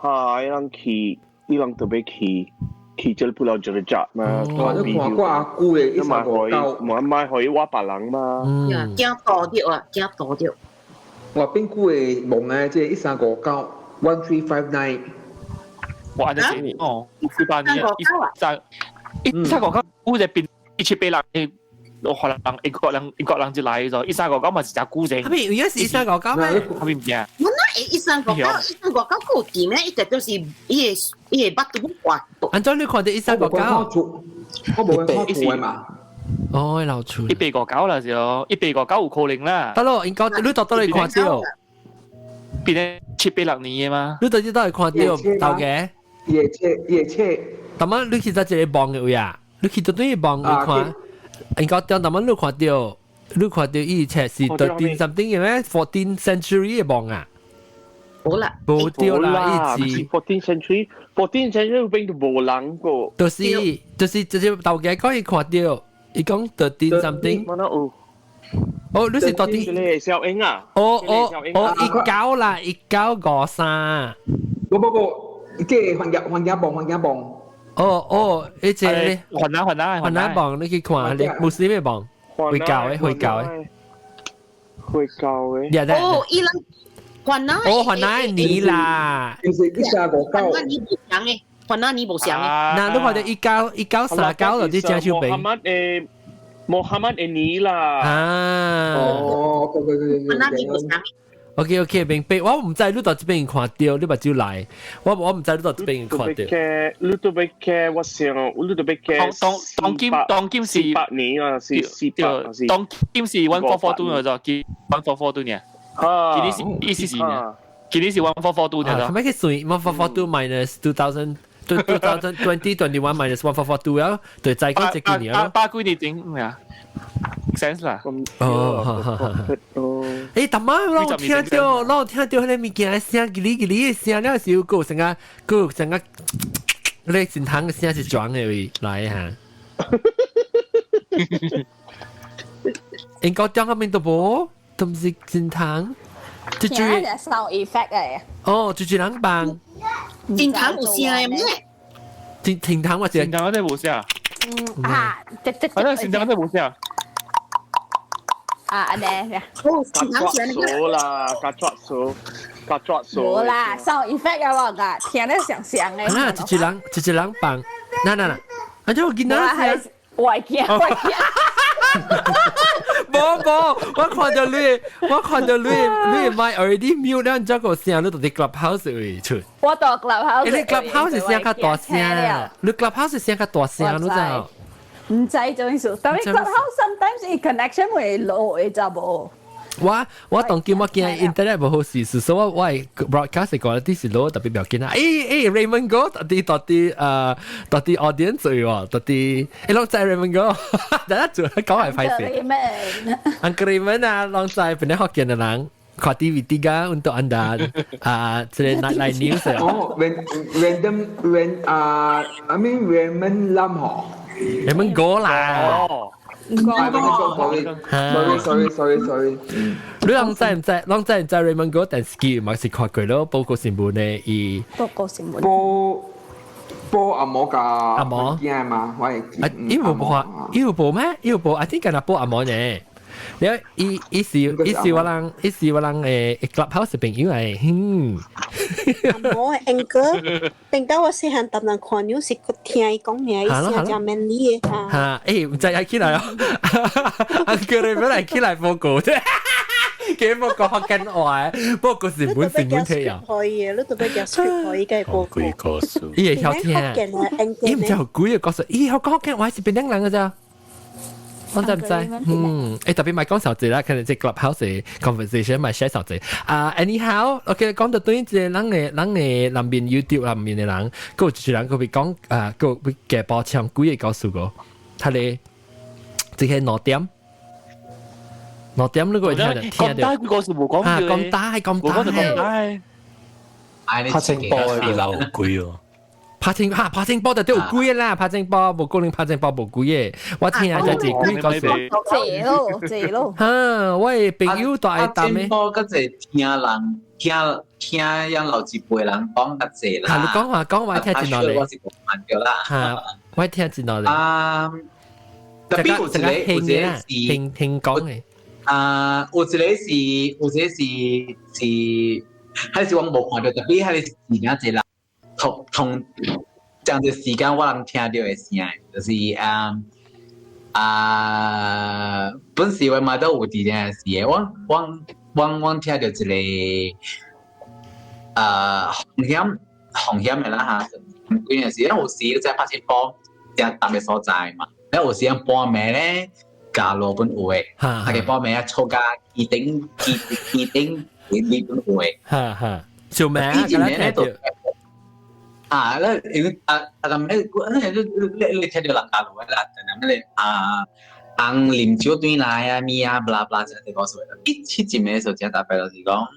[SPEAKER 11] 係，伊人特別去這裡不了這裡扎嘛。
[SPEAKER 4] 你看過阿姑嘅一三個九，
[SPEAKER 11] 唔係可以挖白人嘛。
[SPEAKER 3] 驚多啲啊，驚多啲。
[SPEAKER 4] 我邊姑嘅夢咧，即係一三個九 1359。
[SPEAKER 9] 我按照這裡哦，18年139估就變178人，可能英國人就來咗139咪是隻估啫。
[SPEAKER 1] 係咪而家是139咩？
[SPEAKER 9] 係咪唔知啊？
[SPEAKER 3] 我那139個點咧，一直都是伊個巴肚滑。
[SPEAKER 1] 按照你看到139，
[SPEAKER 4] 我冇人看錯嘛。
[SPEAKER 1] 哦，老粗。
[SPEAKER 9] 189啦就189有可能啦。
[SPEAKER 1] 得咯，應該你到底看到？
[SPEAKER 9] 變咗786年嘅嘛？
[SPEAKER 1] 你到底都係看到到嘅？
[SPEAKER 4] 夜車。
[SPEAKER 1] 但係你其實一個棒嘅位啊，你其實對一棒你看，應該當但係你看到以前是13 something 嘅咩？14 century 嘅棒啊？
[SPEAKER 3] 冇啦，
[SPEAKER 1] 冇掉啦，一
[SPEAKER 11] 直。14 century 變到冇人個。
[SPEAKER 1] 就是頭嘅可以看到，伊講13 something。哦，你是13。
[SPEAKER 11] 你係小英啊？
[SPEAKER 1] 哦，1953。
[SPEAKER 4] 不，即係還家棒。
[SPEAKER 1] 哦，一隻
[SPEAKER 9] 還拿
[SPEAKER 1] 棒，你去看你穆斯林嘅棒，會教嘅。
[SPEAKER 3] 哦，伊人還拿
[SPEAKER 1] 你啦，
[SPEAKER 4] 就是139。
[SPEAKER 3] 還拿你冇上嘅。
[SPEAKER 1] 嗱，你看到1939就啲張小餅。
[SPEAKER 11] 穆罕默德尼啦。
[SPEAKER 3] 還拿你冇上。
[SPEAKER 1] OK，明白。我唔知你到這邊看到，你目睭來。我唔知你到這邊看到。
[SPEAKER 11] 你特別嘅，我想你特別嘅。
[SPEAKER 9] 當今是
[SPEAKER 11] 8年啊，是400。
[SPEAKER 9] 當今是1442咗，1442呢？今年是意思是呢？今年是1442
[SPEAKER 1] 啊，係咪佢算1442 minus 2021 minus 1442啊？對，再講這幾年咯。
[SPEAKER 9] 八幾年整啊 ，sense 啦。
[SPEAKER 1] 誒，大媽，我聽到迄個物件聲，嘰哩嘅聲，了時候個成個，你前堂嘅聲是裝嘅喂，來嚇。應該裝個面都冇，都唔是前堂。
[SPEAKER 5] 聽係 sound effect 嚟。
[SPEAKER 1] 哦，就人幫。
[SPEAKER 3] 前堂有聲嘅咩？
[SPEAKER 1] 前堂或者
[SPEAKER 9] 前堂嗰啲冇聲啊。反正前堂嗰啲冇聲啊。
[SPEAKER 5] 啊，呢？
[SPEAKER 3] 哦，前堂聲
[SPEAKER 11] 數啦，夾數。
[SPEAKER 5] 冇啦，sound effect 啊我噶，聽得響響嘅。
[SPEAKER 1] 啊，一人幫，嗱，啊，就見到係
[SPEAKER 5] 外見。
[SPEAKER 1] 冇，我看到你咪 already mute 咧，然之後個聲你到啲 clubhouse 會出。
[SPEAKER 5] 我到 clubhouse。
[SPEAKER 1] 你 clubhouse 聲較大聲，你 clubhouse 聲較大聲，你知？
[SPEAKER 5] 唔知做咩事，但係 clubhouse sometimes connection 會 low 嘅咋噃。
[SPEAKER 1] 我當見我見 internet 冇好事，所以我 broadcast 講啲是攞特別表見啊！Raymond 哥，到啲 audience 喎，到啲攏在 Raymond 哥，大家做講係快啲。Uncle Raymond 啊，攏在本來學見嘅人，看 DVD 噶，untuk anda 即係 nightline news。
[SPEAKER 4] 哦，I mean Raymond Lam 嗬
[SPEAKER 1] ，Raymond 哥啦。
[SPEAKER 4] sorry。
[SPEAKER 1] 你啷知唔知 Raymond 哥電視劇咪是看過咯？報告新聞咧，
[SPEAKER 5] 報告新聞。
[SPEAKER 4] 播阿嬷㗎。
[SPEAKER 1] 阿嬷。
[SPEAKER 4] 驚嘛？我係。
[SPEAKER 1] 依部播啊？依部播咩？依部播 ，I think 係播阿嬷呢。你依時我人clubhouse 朋友係，
[SPEAKER 12] 我係 Anchor，定到我細漢搭人看 news，佢聽伊講嘢，伊聲真 manly 嘅
[SPEAKER 1] 嚇。誒，唔知起來哦，Uncle 你本來起來報告啫，幾報告學緊話，報告是本新聞睇啊。
[SPEAKER 12] 可以，你特別叫 script 可以嘅報告。
[SPEAKER 1] 伊會曉聽，伊唔知好貴嘅角色，伊學講緊話是邊啲人嘅咋？我真唔知，特別咪講少啲啦，可能即係 clubhouse conversation 咪 share 少啲。anyhow，OK， 講到對即係人嘅南邊 YouTube 南邊嘅人，嗰個人佢會講佢會嘅包槍幾嘢告訴我，佢哋即係6點你個聽到。
[SPEAKER 9] 講大嗰個是冇講嘅。
[SPEAKER 1] 講大。
[SPEAKER 6] 拍清波嘅好貴哦。
[SPEAKER 1] 拍清波就都有貴啦，拍清波冇可能拍清波冇貴嘅，我聽下就係貴嗰時。
[SPEAKER 5] 謝咯。
[SPEAKER 1] 嚇，我係朋友大搭咩？
[SPEAKER 6] 拍清波嗰陣聽人老一輩人講嗰陣啦。
[SPEAKER 1] 你講話聽真落嚟。
[SPEAKER 6] 我是冇問嘅啦。
[SPEAKER 1] 嚇，我聽真落嚟。
[SPEAKER 6] 特別有一個是
[SPEAKER 1] 聽講嘅。
[SPEAKER 6] 有一個是還是我冇看到，特別係時間濟啦。同這樣的時間我能聽到嘅聲，就是本時我買到有啲件事嘅，我聽到一個紅險嘅啦嚇，嗰陣時咧有時你在拍攝波正特別所在嘛，咧有時半暝咧假路本有嘅，係嘅半暝啊錯價二頂本有嘅，
[SPEAKER 1] 做咩啊？
[SPEAKER 6] 咧咁你聽到人家路啦，咁你紅啉酒對來啊，咪啊，blah blah 這啲講所謂的。一前面嘅時候，真大概就是講，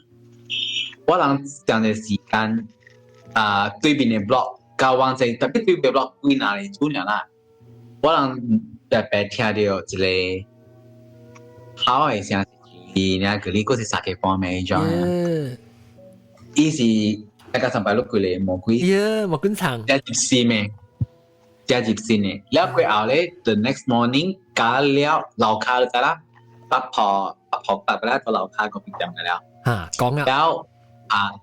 [SPEAKER 6] 我人這樣嘅時間對面嘅 blog 交往者，特別對面 blog 歸哪裡做呢啦？我人特別聽到一個好嘅聲，你那個你嗰是三個方面種，伊是。大家上班都攰嚟冇攰，
[SPEAKER 1] 冇滾長，
[SPEAKER 6] 加接線咩？加接線嘅，แล้ว佢เอา咧 the next morning 加แล้วเราคาเลย啦ปั๊บพอตัดไปแล้วตัวเราคาก็ปิดจำกันแล้ว
[SPEAKER 1] 講啊
[SPEAKER 6] แล้ว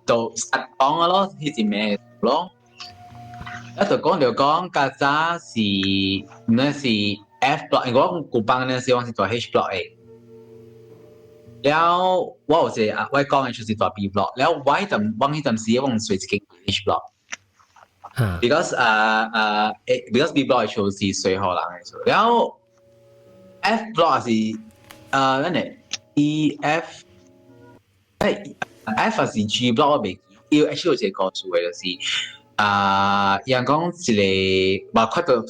[SPEAKER 6] ตัวสัตว์講咯ที่จริงแม่咯แล้วตัว講เดี๋ยว講กาซา是นั่น是 F block 我กู幫นั่น是我是ตัว H block เองแล้วว่า我是我講嘅就是ตัว B block แล้ว我迄陣時我隨自己 H block because B block 就是水河人嘅แล้ว F block 是นั่นแหละ E F FCG block 我未要 actually 有一個故事嘅就是人講一個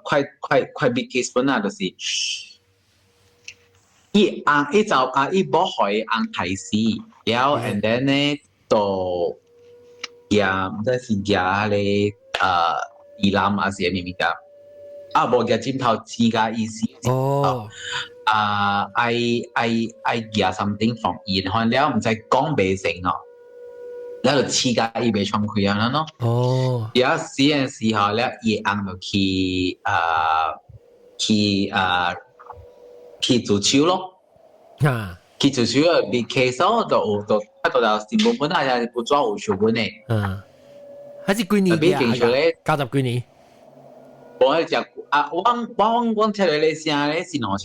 [SPEAKER 6] 快 big case 本啊，就是伊保害提示，然後 and then 咧到唔知是咧伊朗還是咩物件無嘅尖頭指甲意思哦。I get something from 然後了唔使講未成咯，然後黐架伊未衝開啊咯。哦。然後試嘅時候咧，伊硬就去做手咯。啊。去做手啊！別 case 就睇到就全部本來係不抓有手本嘅。嗯。還是幾年嘅？90幾年。我係只。我聽你哋聲咧是兩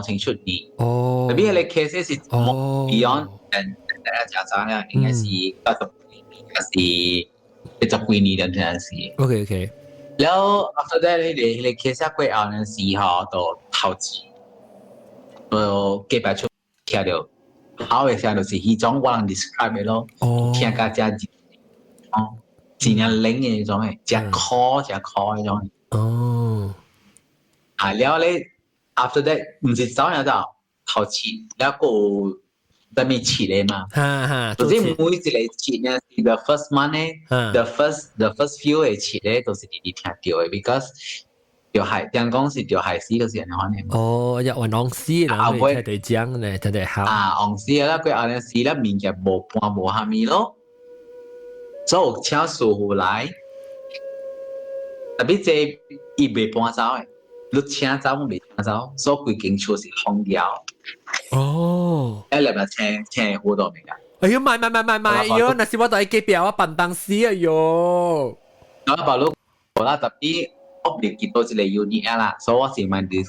[SPEAKER 6] 千出年，特別係你 case 是 beyond 加上咧應該是90年，應該是10幾年嘅陣時。OK。然後 after that 你 case 過後嘅時候就投資，就幾百出聽到，好嘅時候就是迄種我能 describe 嘅咯，聽家真真係靈嘅嗰種嘅，真khó嗰種。哦。แล้วเลย after that 唔是早日就頭切，แล้วก็จะมีฉีดเลยมาตัวที่每一個ฉีดเนี่ย the first month 咧 the first few 嘅ฉีด咧都是你聽到嘅 because 條係點講是條係死嗰時人可能哦一運昂死啦會睇對獎咧睇對好昂死啦佢後咧死啦面嘅無半無下面咯所以請數戶來特別係伊未半走嘅你請走未請走，所以佢間厝是空調。哦，誒，你咪請好多名啊！哎呦，買，哎呦，那是我在隔壁我辦當時哎呦。我把路我啦特別屋企見到一個 unit 啦，所以我是問啲，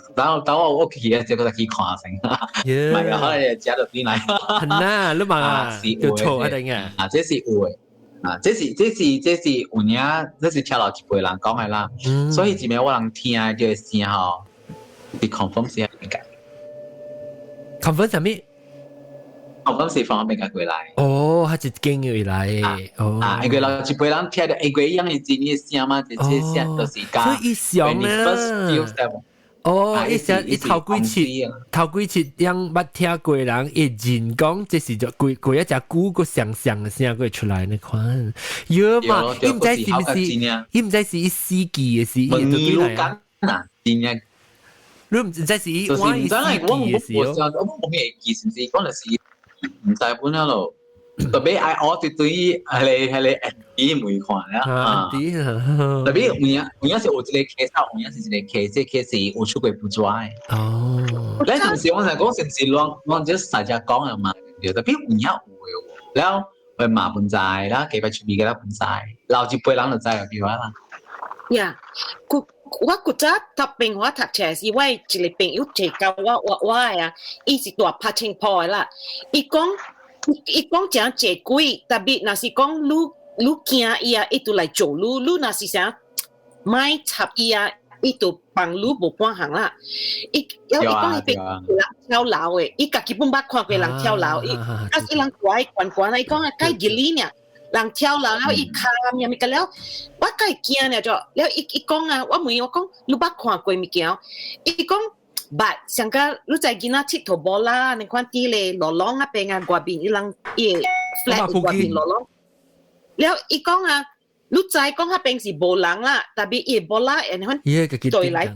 [SPEAKER 6] 等我屋企嘅這個去看先。唔係啊，可能加到邊嚟？係呐，你問啊，要錯一定嘅。啊，這是有嘅。啊，這是有影，這是跳落去陪人講嘅啦。所以前面我人聽嘅時候，是 confirm 是係邊個 ？confirm 係咩 ？confirm 是放邊個過來？哦，係一間過來。哦，佢落去陪人聽到，佢一樣係真嘅聲嘛，這聲都是假。所以伊想啊。哦，伊頭幾次樣捌聽過人會人講，這是就過一隻鼓個上嘅聲過出來呢款，有嘛？伊唔知是唔是？伊唔知是伊司機嘅事，伊就幾嚟啊？你唔知是伊玩伊司機嘅事咯？我冇咩記，是唔是？嗰陣時唔使本啊咯。特別係我哋對於係你每看啦，特別有陣時有一個 case， 有陣時一個 case 有出過不抓嘅。哦，你唔是我成講是唔是亂咗實際講啊嘛？特別有影有嘅，然後佢麻本債啦，幾百出面嘅啦本債，留住背人就債入邊啦。
[SPEAKER 3] 呀，我覺得特別我讀冊是因為一個朋友介紹我啊，伊是大拍清破啦，伊講講真貴，特別若是講你驚伊啊，伊就來做你若是想買插伊啊，伊就幫你無半行啦。伊講伊俾人跳樓誒，伊家己本捌看過人跳樓，伊人乖啊，伊講啊，介吉利呢，人跳樓了伊喊呀物個了，我介驚呢就，了伊講啊，我問我講，你捌看過物件？伊講。But 上個你在囡仔佚佗無啦，你看啲咧落浪啊邊啊外邊伊人伊 flat 外邊落浪，了伊講啊，你知講嗰邊是無人啦，特別伊無啦，然後對來，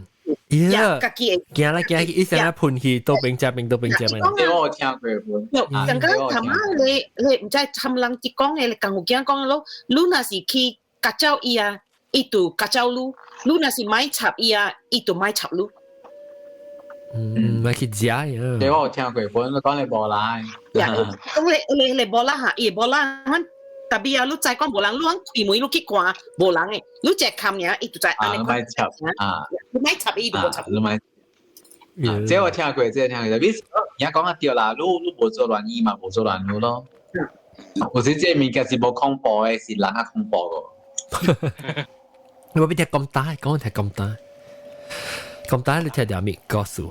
[SPEAKER 3] 家己行去，伊成日噴去到邊只邊到邊只邊。我聽過。上個頭媽你唔知尋人啲講嘅，你更有驚講咯，你若是去甲照伊啊，伊就甲照你；你若是買插伊啊，伊就買插你。咪去食呀！你我聽過本，你講你無啦。講你無啦嚇，伊無啦，特別啊！你再講無人，你講開門你去看無人誒，你只看嘢，伊就在安尼看。你買插伊就無插。你買。這我聽過，你而家講啊對啦，你無做亂意嘛，無做亂路咯。有時這物件是無恐怖誒，是人啊恐怖個。你話邊聽咁大，講聽咁大。咁大你聽條咩告訴？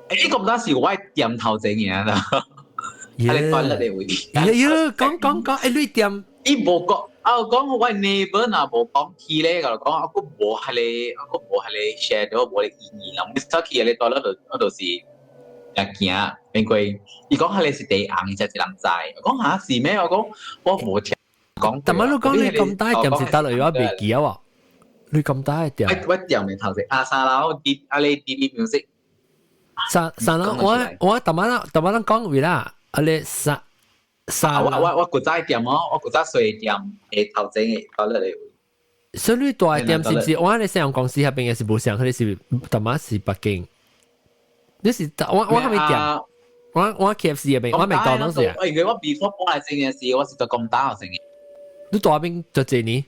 [SPEAKER 3] 誒咁大是我點頭整嘢啦。
[SPEAKER 6] 喺toilet 嘅位。
[SPEAKER 1] 講，誒你點？
[SPEAKER 6] 伊無講，講我 neighbor 嗱無講起咧，就講我無係你 share 到無你意義啦。你走去喺 toilet 度是日行，免貴。伊講係你是地硬，而且一人知。我講嚇是咩？我講我無聽講。
[SPEAKER 1] 但係你講你咁大點是得嚟我未記啊？你咁大點？
[SPEAKER 6] 我點未頭先三樓啲你 DB music。
[SPEAKER 1] 三樓我特晚講完啦，你三。
[SPEAKER 6] 我古仔店哦，我古仔水店誒頭前嘅到咧嚟。
[SPEAKER 1] 所以大店是唔是？我喺上公司下邊嘅是冇上，佢哋是特晚是北京。你是我係咪店？我 KFC 入邊，我麥當勞是啊。
[SPEAKER 6] 我 before 搬嚟整嘅事，我是做咁大學生嘅。
[SPEAKER 1] 你大邊做幾年？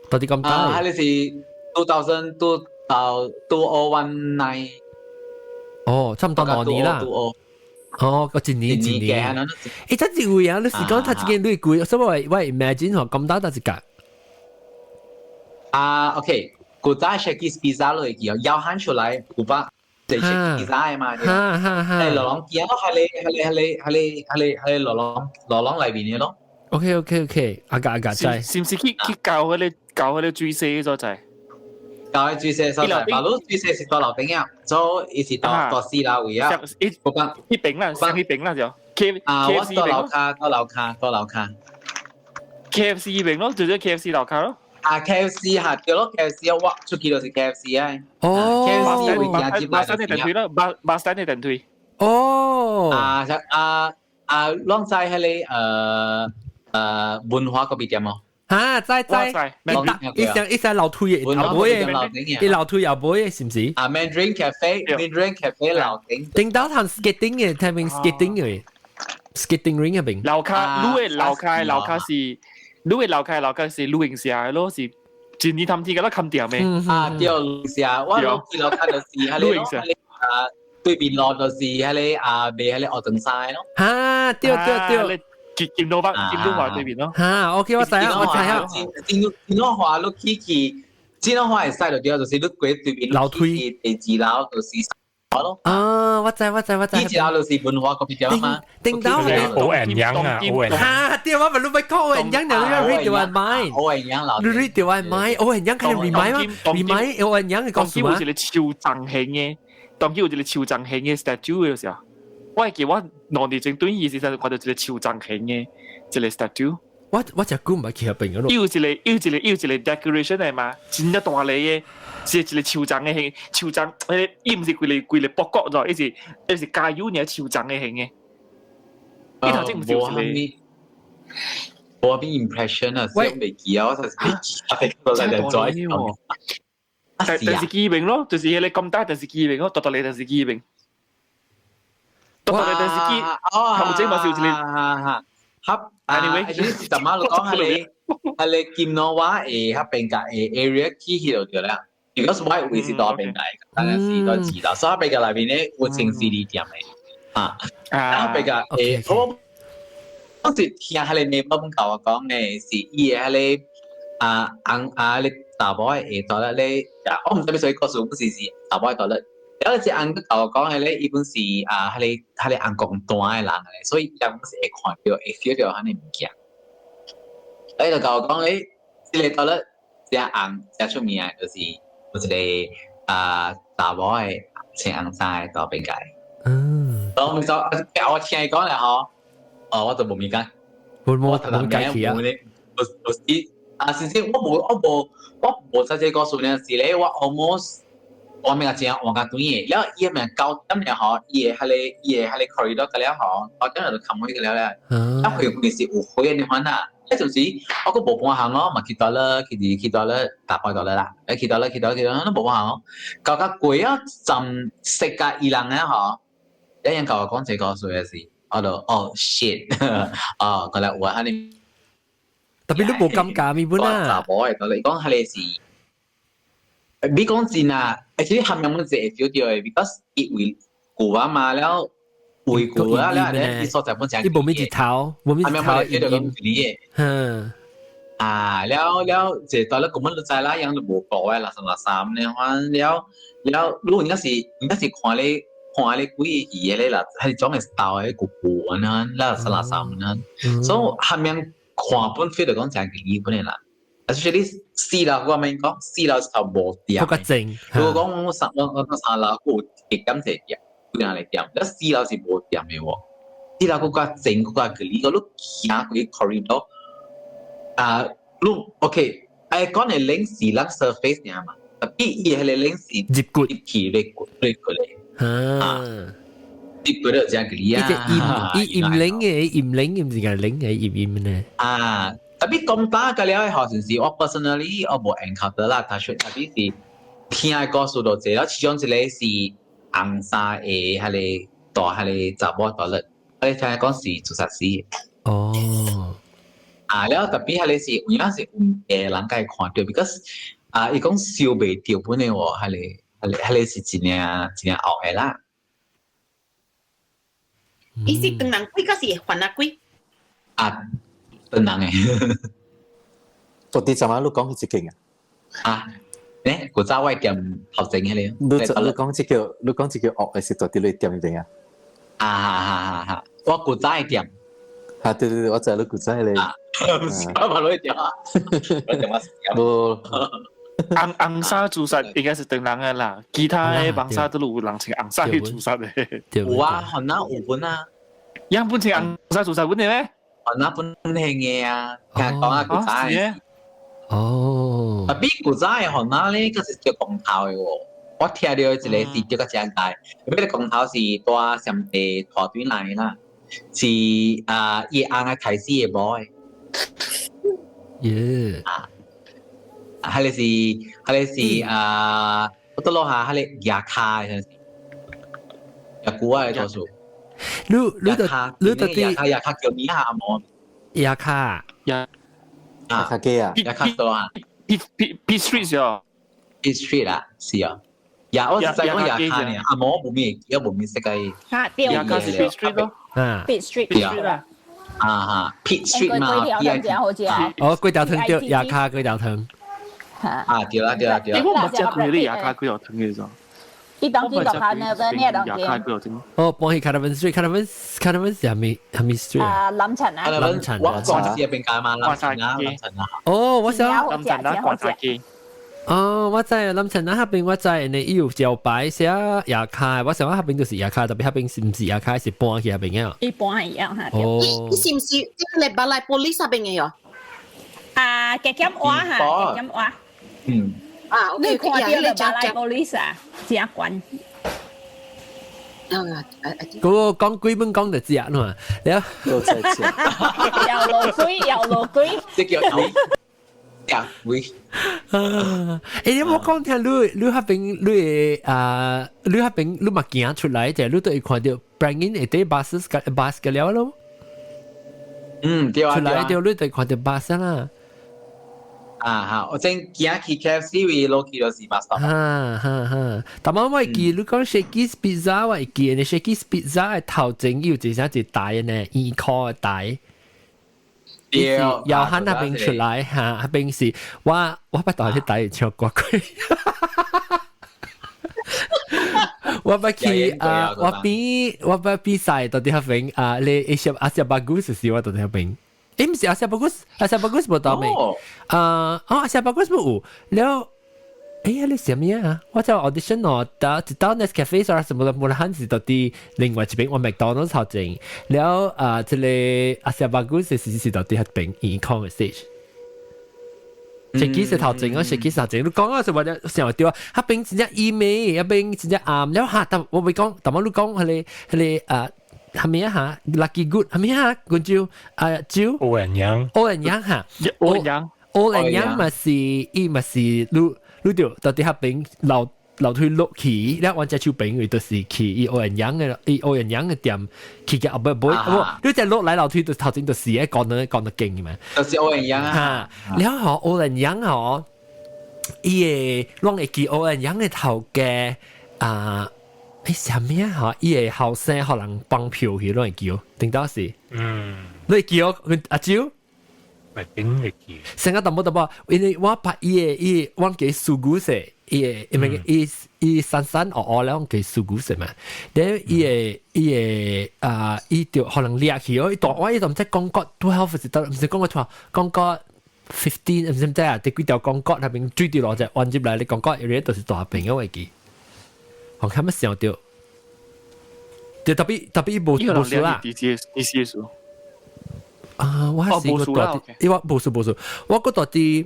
[SPEAKER 1] 到底咁大？
[SPEAKER 6] 係你是2019。
[SPEAKER 1] 哦，差唔多兩年啦。哦，個一年。誒，真係會啊！你是講他自己累攰，所以我 imagine 嗬咁大得一格。
[SPEAKER 6] OK，古仔 Shakey's Pizza 類嘅，要喊出來，古巴即係 Shakey's Pizza 嘛。係羅朗見咯，係羅朗裏邊嘅咯。
[SPEAKER 1] OK，阿格仔，
[SPEAKER 9] 是唔是去教佢哋最細嗰陣？
[SPEAKER 6] 教佢最細所在，馬路最細是到樓頂啊，所以是到四樓位啊。
[SPEAKER 9] 去頂啦，上去頂啦就。
[SPEAKER 6] 我到樓卡。
[SPEAKER 9] KFC 邊咯，就係 KFC 樓卡咯。
[SPEAKER 6] KFC 下掉咯 ，KFC 我出去就是 KFC 啊。
[SPEAKER 1] KFC
[SPEAKER 6] 會加接
[SPEAKER 9] 巴山嘅電梯咯，巴山嘅電梯。
[SPEAKER 6] 啷在喺你文化嗰邊點哦？
[SPEAKER 1] 一隻樓梯嘅，後背嘅，啲樓梯後背嘅，是唔是
[SPEAKER 6] ？Mandarin Cafe 樓頂。
[SPEAKER 1] 頂到行 skating 嘅，睇明 skating 嘅 skating ring 入邊。
[SPEAKER 9] 樓卡，樓卡是。如果樓卡是露營社咯，是前年探天嘅啦，冚掉咩？
[SPEAKER 6] 對露營社，我落去樓卡就是喺露營社，對面落就是喺你未喺你鵝頓曬咯。
[SPEAKER 1] 對，
[SPEAKER 9] 見到話對面咯。
[SPEAKER 1] OK， 我睇下。
[SPEAKER 6] 見到話碌 Kiki，見到話係曬到掉，就是碌鬼對面樓梯第二樓就是。
[SPEAKER 1] 我知。
[SPEAKER 6] 以前我就是文化嗰邊嘛，
[SPEAKER 1] 頂到
[SPEAKER 7] 好人樣啊，好人。
[SPEAKER 1] 對，我咪你咪講好人樣，你 read 掉我 mind，
[SPEAKER 6] 好人樣
[SPEAKER 1] 你 read 掉我 mind，好人樣可以 remind 嗎 ？remind 好人樣嘅講
[SPEAKER 9] 乜？當時超震興嘅，當時有一個超震興嘅 statue 嘅時候，我係記我兩年前對意思就覺得一個超震興嘅一個 statue。
[SPEAKER 1] 我只估唔係企入邊嗰度。
[SPEAKER 9] 有一個 decoration 係嘛，真一大嚟嘅。是一個超長嘅hình，超長，伊唔是規個博角咗，伊是加油呢超長嘅形嘅。呢頭先唔是你，
[SPEAKER 6] 我邊 impression 啊，我未記啊，我就係
[SPEAKER 9] 電視機屏咯，就是你咁大電視機屏咯，獨立電視機屏，獨立電視機，頭先咪笑你。
[SPEAKER 6] Anyway，呢是怎麼講係你見到話喺邊個area key 喺度啦。Because white 會是多邊大，大家是多知道，所以比較裏邊咧會正式啲點嘅，比較我當時聽下你你幫教我講嘅是伊係你你大寶係到咧，我唔知咩所以告訴我是大寶到咧，有一隻人教我講係咧，伊本是係你硬講短嘅人嘅，所以有時會看到會 feel 到係你唔驚，你就教我講你你到咧隻硬隻出面就是。我一個大寶係青紅菜到邊界。我唔錯，我聽你講咧嗬，我就冇咪講。
[SPEAKER 1] 冇解釋啊！
[SPEAKER 6] 甚至我冇實際告訴你是咧，我 almost 我咪講我講對嘅，然後伊咪9點咧嗬，伊係你 corridor 嘅咧嗬，9點就冚開嘅咧，一佢是有開嘅地方啦。一陣時，我個冇半行咯，咪見到啦，見到啦，打開到啦，見到啦，都冇半行咯。舊架貴啊，浸食架二兩咧嗬，有人教我講這個數嘅事，我就shit，佢嚟話你，
[SPEAKER 1] 特別都冇咁價咪本啦。
[SPEAKER 6] 雜貨嚟到你講係你事，你講真啊，其實係咪冇借 feel 掉嘅 ，because it will 古啊嘛แล้ว會估啦，你所在本正
[SPEAKER 1] 啲冇咩字頭，冇咩字頭
[SPEAKER 6] 喺度咁嘅。แล้วเจตอนแล้วก็มันรู้ใจละยังบ่บอกว่าละ2-3เนี่ยว่าแล้วรู้อย่างสิ看看你几嘢咧啦，係種嘅style嘅古古啊，啦沙拉沙啊，所以下面看本 feel 嚟講就係幾本嚟啦。especially 四樓我咪講四樓就冇點。
[SPEAKER 1] 嗰個正。
[SPEAKER 6] 如果講我三樓我極咁就點，佢哪嚟點？但四樓是冇點嘅喎。四樓嗰個正嗰個佢呢個都行嗰啲 corridor 啊，你 OK。誒講係零時粒 surface 嘅嘛，特別而係零時
[SPEAKER 1] 接骨
[SPEAKER 6] 起嚟骨嚟骨嚟，接骨就這樣嘅啊。
[SPEAKER 1] 鹽零嘅鹽零唔是個零嘅鹽呢？
[SPEAKER 6] 啊，特別咁打嘅了，好像是我 personally 我冇 encounter 啦，但係特別是聽嘅故事度這，其中一個是紅沙嘅，係你大係你雜貨度咧，我哋聽講是自殺死。
[SPEAKER 1] 哦。
[SPEAKER 6] แล้วแต่พี่ฮะเลยสิอย่างนั้นสิหลังการขวานเดียว because อีกคนซิลเบเดียวปุ่นเนี่ยวะฮะเลยสิจีเนี่ยเอาไอ้ละ
[SPEAKER 3] อีสิตึงหนังกุ้ยก็สิขวัญนักกุ้ย
[SPEAKER 6] ตึงหนังไง
[SPEAKER 13] ปกติจะมาลูกก้องคือจะเก่ง
[SPEAKER 6] เนี่ยกูจะไว้เตรียมเอาจริงให้เลย
[SPEAKER 13] ลูกก้องจะเกี่ยวออกไอ้สิตัวที่เลยเตรียมจริง
[SPEAKER 6] ว่ากูจะเตรียม
[SPEAKER 13] 對，我就係你古仔你。
[SPEAKER 6] 把攞去點啊？攞點啊？
[SPEAKER 9] 紅沙屠殺應該是等人嘅啦，其他嘅紅沙都有人請紅沙去屠殺嘅。
[SPEAKER 6] 有啊，可能有本啊。
[SPEAKER 9] 樣本請紅沙屠殺本嘅咩？
[SPEAKER 6] 可能本係嘅啊，講下古仔。
[SPEAKER 1] 哦。
[SPEAKER 6] 特別古仔可能咧，嗰是叫公頭嘅喎。我聽到一個是叫個正解，嗰啲公頭是多上地拖短嚟啦。是葉硬嘅提示嘅 boy，係你我得攞下係你牙卡嘅，牙古啊多數，
[SPEAKER 1] 你
[SPEAKER 6] 牙卡叫咩下冇？
[SPEAKER 1] 牙卡
[SPEAKER 13] 機啊，
[SPEAKER 6] 牙卡多啊
[SPEAKER 9] ，P Street 啊
[SPEAKER 6] ，P Street 啊，是啊。我實際講牙卡呢，阿冇冇咩識嘅。
[SPEAKER 9] 牙卡是 P Street 咯。
[SPEAKER 5] Pit Street 啦
[SPEAKER 6] ，Pit Street 嘛，
[SPEAKER 1] 粿條湯對，牙卡粿條湯。
[SPEAKER 6] 對啦。
[SPEAKER 9] 我唔知佢啲牙卡粿條湯嘅咋。
[SPEAKER 5] 啲當機落下呢個呢當機。
[SPEAKER 1] 幫佢 Caravan Street 係咪 Street？
[SPEAKER 5] 林陳啊。
[SPEAKER 6] 林陳。我講是邊間嘛？林陳啊。
[SPEAKER 1] 我想。
[SPEAKER 9] 林陳啊，廣州機。
[SPEAKER 1] 我知林陳那邊我知，你有招牌寫牙卡，我想那邊就是牙卡，特別那邊是唔是牙卡，是搬去那邊嘅。
[SPEAKER 5] 一般一樣嚇。
[SPEAKER 3] 你是唔是你巴拉玻璃那邊嘅喲？
[SPEAKER 5] 嘅減話嚇，嘅減話。你看到你巴拉玻璃啊，正關。
[SPEAKER 1] 嗰個講幾本講就知啊嘛，你啊。
[SPEAKER 5] 又路龜。
[SPEAKER 6] 即叫會
[SPEAKER 1] 你有冇講聽你嗰邊你嗰邊你咪行出來就你都會看到 bring in 一啲 bus 嘅了咯。
[SPEAKER 6] 對啊。
[SPEAKER 1] 出來就你都會看到 bus 啦。
[SPEAKER 6] 我正行去 KFC 位落去就是巴士。
[SPEAKER 1] 但係我會記你講 Shakey's Pizza 我會記你 Shakey's Pizza 嘅頭前有一隻大嘅呢，2塊大。由喺那邊出來嚇，那邊是我不當去帶唱歌佢，我不去我不比賽到底那邊你阿西巴古斯是我到底那邊，唔是阿西巴古斯冇到未？阿西巴古斯冇，แล้ว你寫咩啊？我就 audition 到 Nescafe 或者什麼冇得是到底另外一邊我 McDonald's 頭前，แล้ว這裡阿西巴古斯是到底那邊Econ 嘅 stage。Shakey 是頭前，我 Shakey 頭前，你講嗰時或者成日掉啊，那邊真係美，那邊真係啱，แล้ว嚇，但我咪講，但我你講係係咪啊嚇 ？Lucky Good 係咪啊？嗰招招
[SPEAKER 7] 歐陽陽
[SPEAKER 1] 嚇，
[SPEAKER 9] 歐陽
[SPEAKER 1] 咪是你條到底那邊留去落去，然後我隻手邊佢就是去歐陽陽嘅店，去嘅唔係，你隻落嚟留去就頭先就是講得勁嘅嘛。
[SPEAKER 6] 就是歐陽陽啊！
[SPEAKER 1] 然後歐陽陽伊個攏會記歐陽陽嘅頭嘅啥物啊？嗬，伊個後生可能幫票去攏會記，定到是？你會記阿招？
[SPEAKER 7] 咪邊會記？
[SPEAKER 1] 成個淡薄，因為我拍伊個我嘅蘇古色，伊散散哦แล้ว佢數股是嘛？但伊就可能掠起哦，我伊就唔知講過12是得，唔是講過錯，講過15唔知唔知啊？啲幾條講過入邊追掉落只彎接嚟，你講過 area 都是大病嘅位置，我看乜想到，就特別冇數啦。
[SPEAKER 9] 你試數
[SPEAKER 1] 啊，我係試過多啲，因為冇數，我覺得啲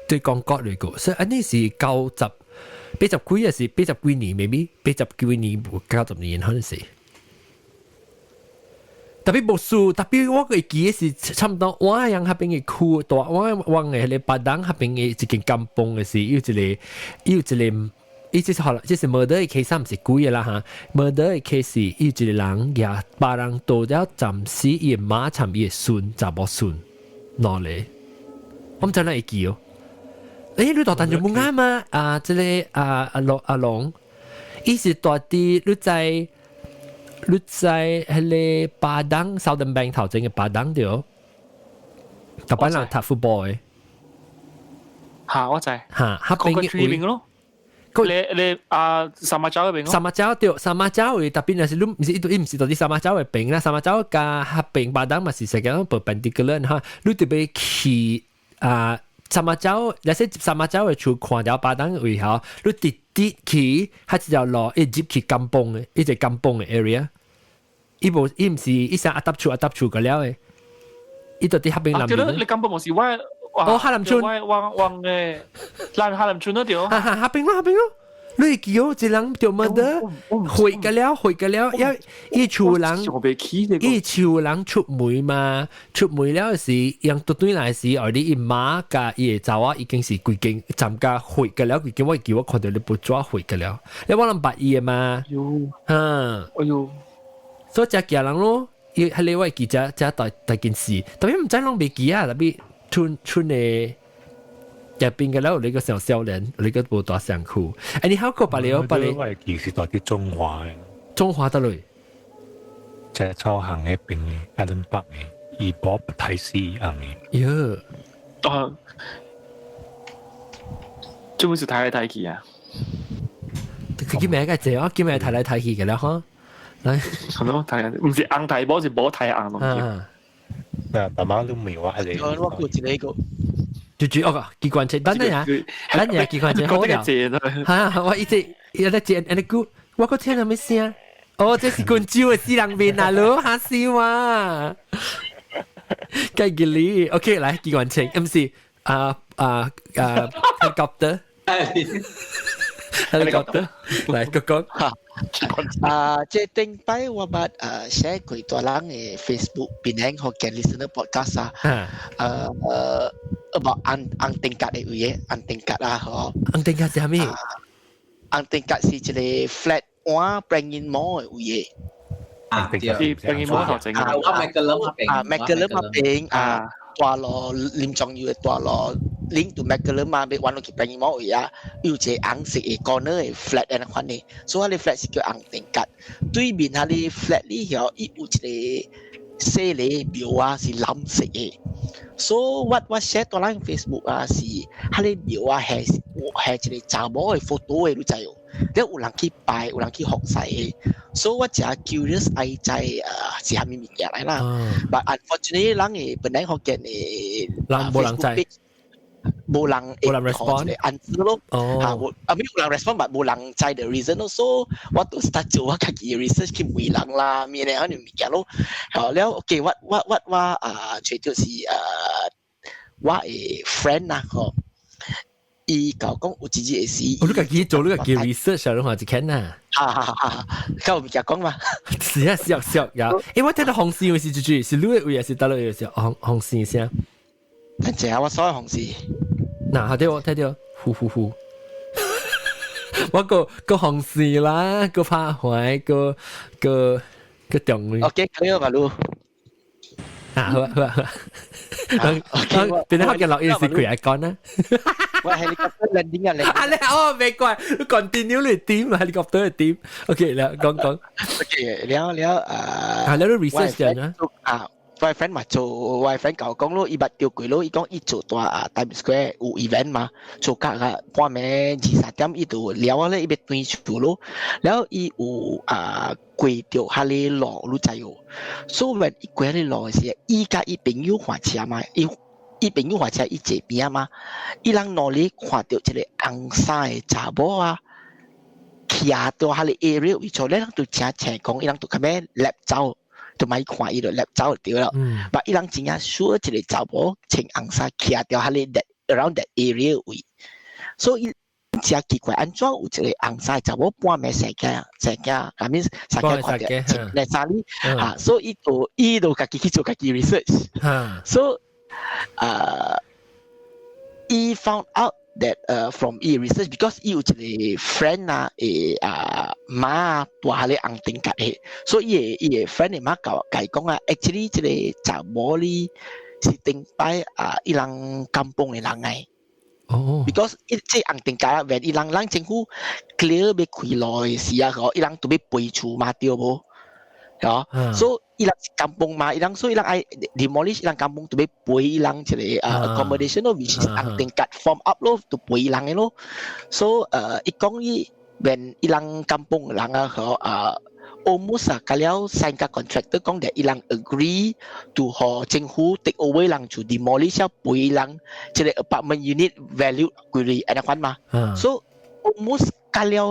[SPEAKER 1] 對講國嚟個，所以安尼是90、80幾也是80幾年 ，maybe 80幾年90年可能是。特別冇數，特別我個記是差唔多，我樣下邊嘅區，我往嘅咧巴當下邊嘅一間甘榜嘅是，有一個。伊就是可能，就是 murder 嘅 case 唔是貴嘅啦嚇 ，murder 嘅 case 有一個人也把人到咗暫時伊嘅馬參伊嘅孫就冇孫攞嚟，我唔知哪會記哦。誒，你大單就冇啱嘛？啊，即係阿龍，伊是大啲，你在迄個巴當 Southern Bank 頭前嘅巴當條，特班人踢 football 嘅。
[SPEAKER 9] 嚇，我知。
[SPEAKER 1] 嚇，下邊嘅
[SPEAKER 9] 咯。你三馬洲嗰邊咯，
[SPEAKER 1] 三馬洲嘅特別係唔是到啲三馬洲嘅邊啦，三馬洲加合併巴當咪是成個 perpendicular 嚇，你特別去三馬洲，有些三馬洲嘅處看到巴當位後，你直去喺條路一接去甘榜嘅，一隻甘榜嘅 area， 伊唔是一聲阿搭處個了嘅，伊到啲合併南邊。
[SPEAKER 9] 你甘榜冇事喂。
[SPEAKER 1] 哈林村，
[SPEAKER 9] 旺嘅，哈林村嗰條，
[SPEAKER 1] 下邊咯，你叫一人條乜的，回個了，一處人出門嘛，出門了時，讓到對來時，而你一馬架嘢走啊，已經是幾經參加回個了，幾經我叫我看到你不抓回個了，你話人白嘢嘛，所以只家人咯，係你話記者大件事，特別唔知啷未記啊，特別。村嘅入邊嘅樓，你個上少年，你個冇大上庫。誒，你考過把你，
[SPEAKER 7] 我係其實代啲中華嘅。
[SPEAKER 1] 中華得嚟，
[SPEAKER 7] 即係操行嘅邊嘅，阿倫北嘅，而博睇師行嘅。
[SPEAKER 9] 呀，做乜事睇嚟睇去啊？
[SPEAKER 1] 佢叫咩嘅字啊？叫咩睇嚟睇去嘅啦？嗬，嚟，
[SPEAKER 9] 係咯，睇唔是硬睇波，是波睇硬咯。
[SPEAKER 7] 但媽都未話係你。
[SPEAKER 8] 我估住呢個。
[SPEAKER 1] 住哦，機關車，等下機關車好了。嚇，我一直有得接，你估我個聽到咩聲？哦，這是冠椒嘅私人面啊，佬嚇笑啊！計嘅你 ，OK， 來機關車，唔是helicopter。helicopter，來講。
[SPEAKER 8] 即係頂擺我把寫佢多人嘅 Facebook 邊個嘅 listener podcast about 安定格嘅嘢，安定格啊，嗬。
[SPEAKER 1] 安定格係咩？
[SPEAKER 8] 安定格是一個 flat one bring in more 嘅嘢。
[SPEAKER 9] bring in more 頭整嘅。
[SPEAKER 8] Macalum 邊大羅廉重要嘅大羅 link to Macalum 邊揾到佢 bring in more 嘢，有隻硬色嘅 corner 嘅 flat 嘅款嘅，所以呢 flat 是叫安定格。對面下呢 flat 呢有一個細嘅廟啊，是藍色嘅。所以我 share 到喺 Facebook 啊，是下呢廟啊係一個查某嘅 photo 嘅都知哦。你有人去拜，有人去學曬嘅。所以我只 curious 愛在是蝦米物件嚟啦。But unfortunately 人嘅本來學嘅
[SPEAKER 1] 人冇人知。
[SPEAKER 8] 冇人
[SPEAKER 1] respond
[SPEAKER 8] answer 咯，冇人 respond， 但冇人知 the reason 咯，所以我都 start 做我自己 research 去問人啦，咩咧嗰啲物件咯，แล้วOK，我最多是我嘅 friend 啊，伊講有自己嘅事，
[SPEAKER 1] 我都自己做呢個叫 research 咯，我就睇呐，
[SPEAKER 8] 夠物件講嘛，
[SPEAKER 1] 是啊，有，因為我睇到紅線嘅事最是錄嘅位是得了有時紅線先。
[SPEAKER 8] 睇下我所有同事，
[SPEAKER 1] 嗱，睇到，呼，我個同事啦，個拍壞個動。
[SPEAKER 8] OK， 咁樣咯。
[SPEAKER 1] 好啊，變咗嘅落嘢是佢嚟講啦。
[SPEAKER 8] 喂，helicopter landing 啊，
[SPEAKER 1] 你未怪，continue 嚟點啊，helicopter 嚟點。OK，講。OK，了，你都 research 人啊。
[SPEAKER 8] 我 friend 嘛做，我 friend 教我講咯，伊捌調過咯，伊講伊做大 Times Square 有 event 嘛，做隔個半暝2-3點伊就了啊咧，伊要轉厝咯，然後伊有過掉下哩路，你知喎，所以伊過下哩路嘅時候，伊甲伊朋友換車嘛，伊朋友換車伊坐邊啊嘛，伊人攞哩看到一個紅衫嘅查某啊，徛到下哩 area 位處咧，人就正正講，伊人就咁樣立走。就咪看伊就立走就對啦。但伊人真係 sure 一個查某穿紅衫徛掉喺你 around that area 位，所以真奇怪，安怎有一個紅衫查某半暝成家，I mean 成家看掉穿嚟衫哩啊，所以伊就家己去做家己 research，所以伊 found out that from research because 伊有一個 friend 媽住喺你紅頂格嘅，所以伊個 friend 嘅媽教講啊 ，actually 這個查某哩是頂擺伊人kampung嘅人嚟。哦。because 即紅頂格when 伊人政府 clear 要開路嘅時啊，伊人都要背厝嘛，對無？哦。所以伊人是kampung嘛，伊人所以伊人愛 demolish 伊人kampung 都要背伊人一個accommodation 咯 ，which is 紅頂格 form up 咯，都背伊人嘅咯。所以伊講伊 when 伊人kampung 人almost 甲了 sign 個 contractor 講嘅伊人 agree to 和政府 take over 人就 demolish 背伊人一個 apartment unit value 貴哩安尼款嘛。所以 almost 甲了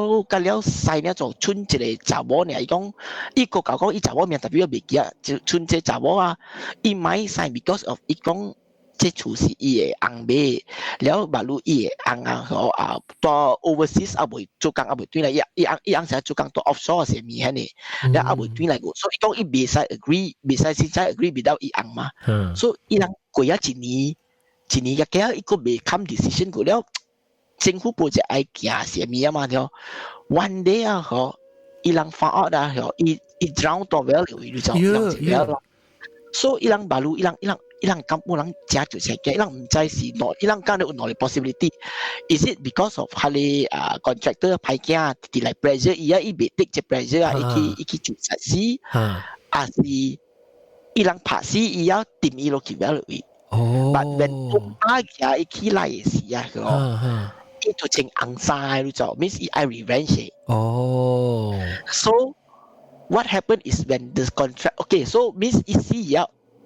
[SPEAKER 8] sign 了就春一個查某呢，伊講伊個講講伊查某名特別未記啊，就春這查某啊，伊咪 sign because of 伊講。這厝是伊個紅買，了馬路伊個紅到 overseas 未做工未轉來，伊紅成做工到 offshore 是咪係呢？了未轉來個，所以講伊未使 agree， 未使先使 agree 唔到伊紅嘛，所以伊人過咗一年嘅幾伊個未 come decision 個了，政府部就愛行是咪啊嘛條 ，one day 伊人found out伊 drown 到wel了，伊就了，所以伊人馬路伊人kampung人真就成嘅，伊人唔知是哪，伊人講到有哪個 possibility。Is it because of 佢哋contractor 派件啲嚟 pressure， 伊未 take 隻 pressure 伊去做實事，是伊人拍死伊要掂伊落去wel落去。But when 我阿伊起來嘅時伊就穿紅衫嚟做 ，means 伊愛 revenge。So what happened is when the contract so means 意思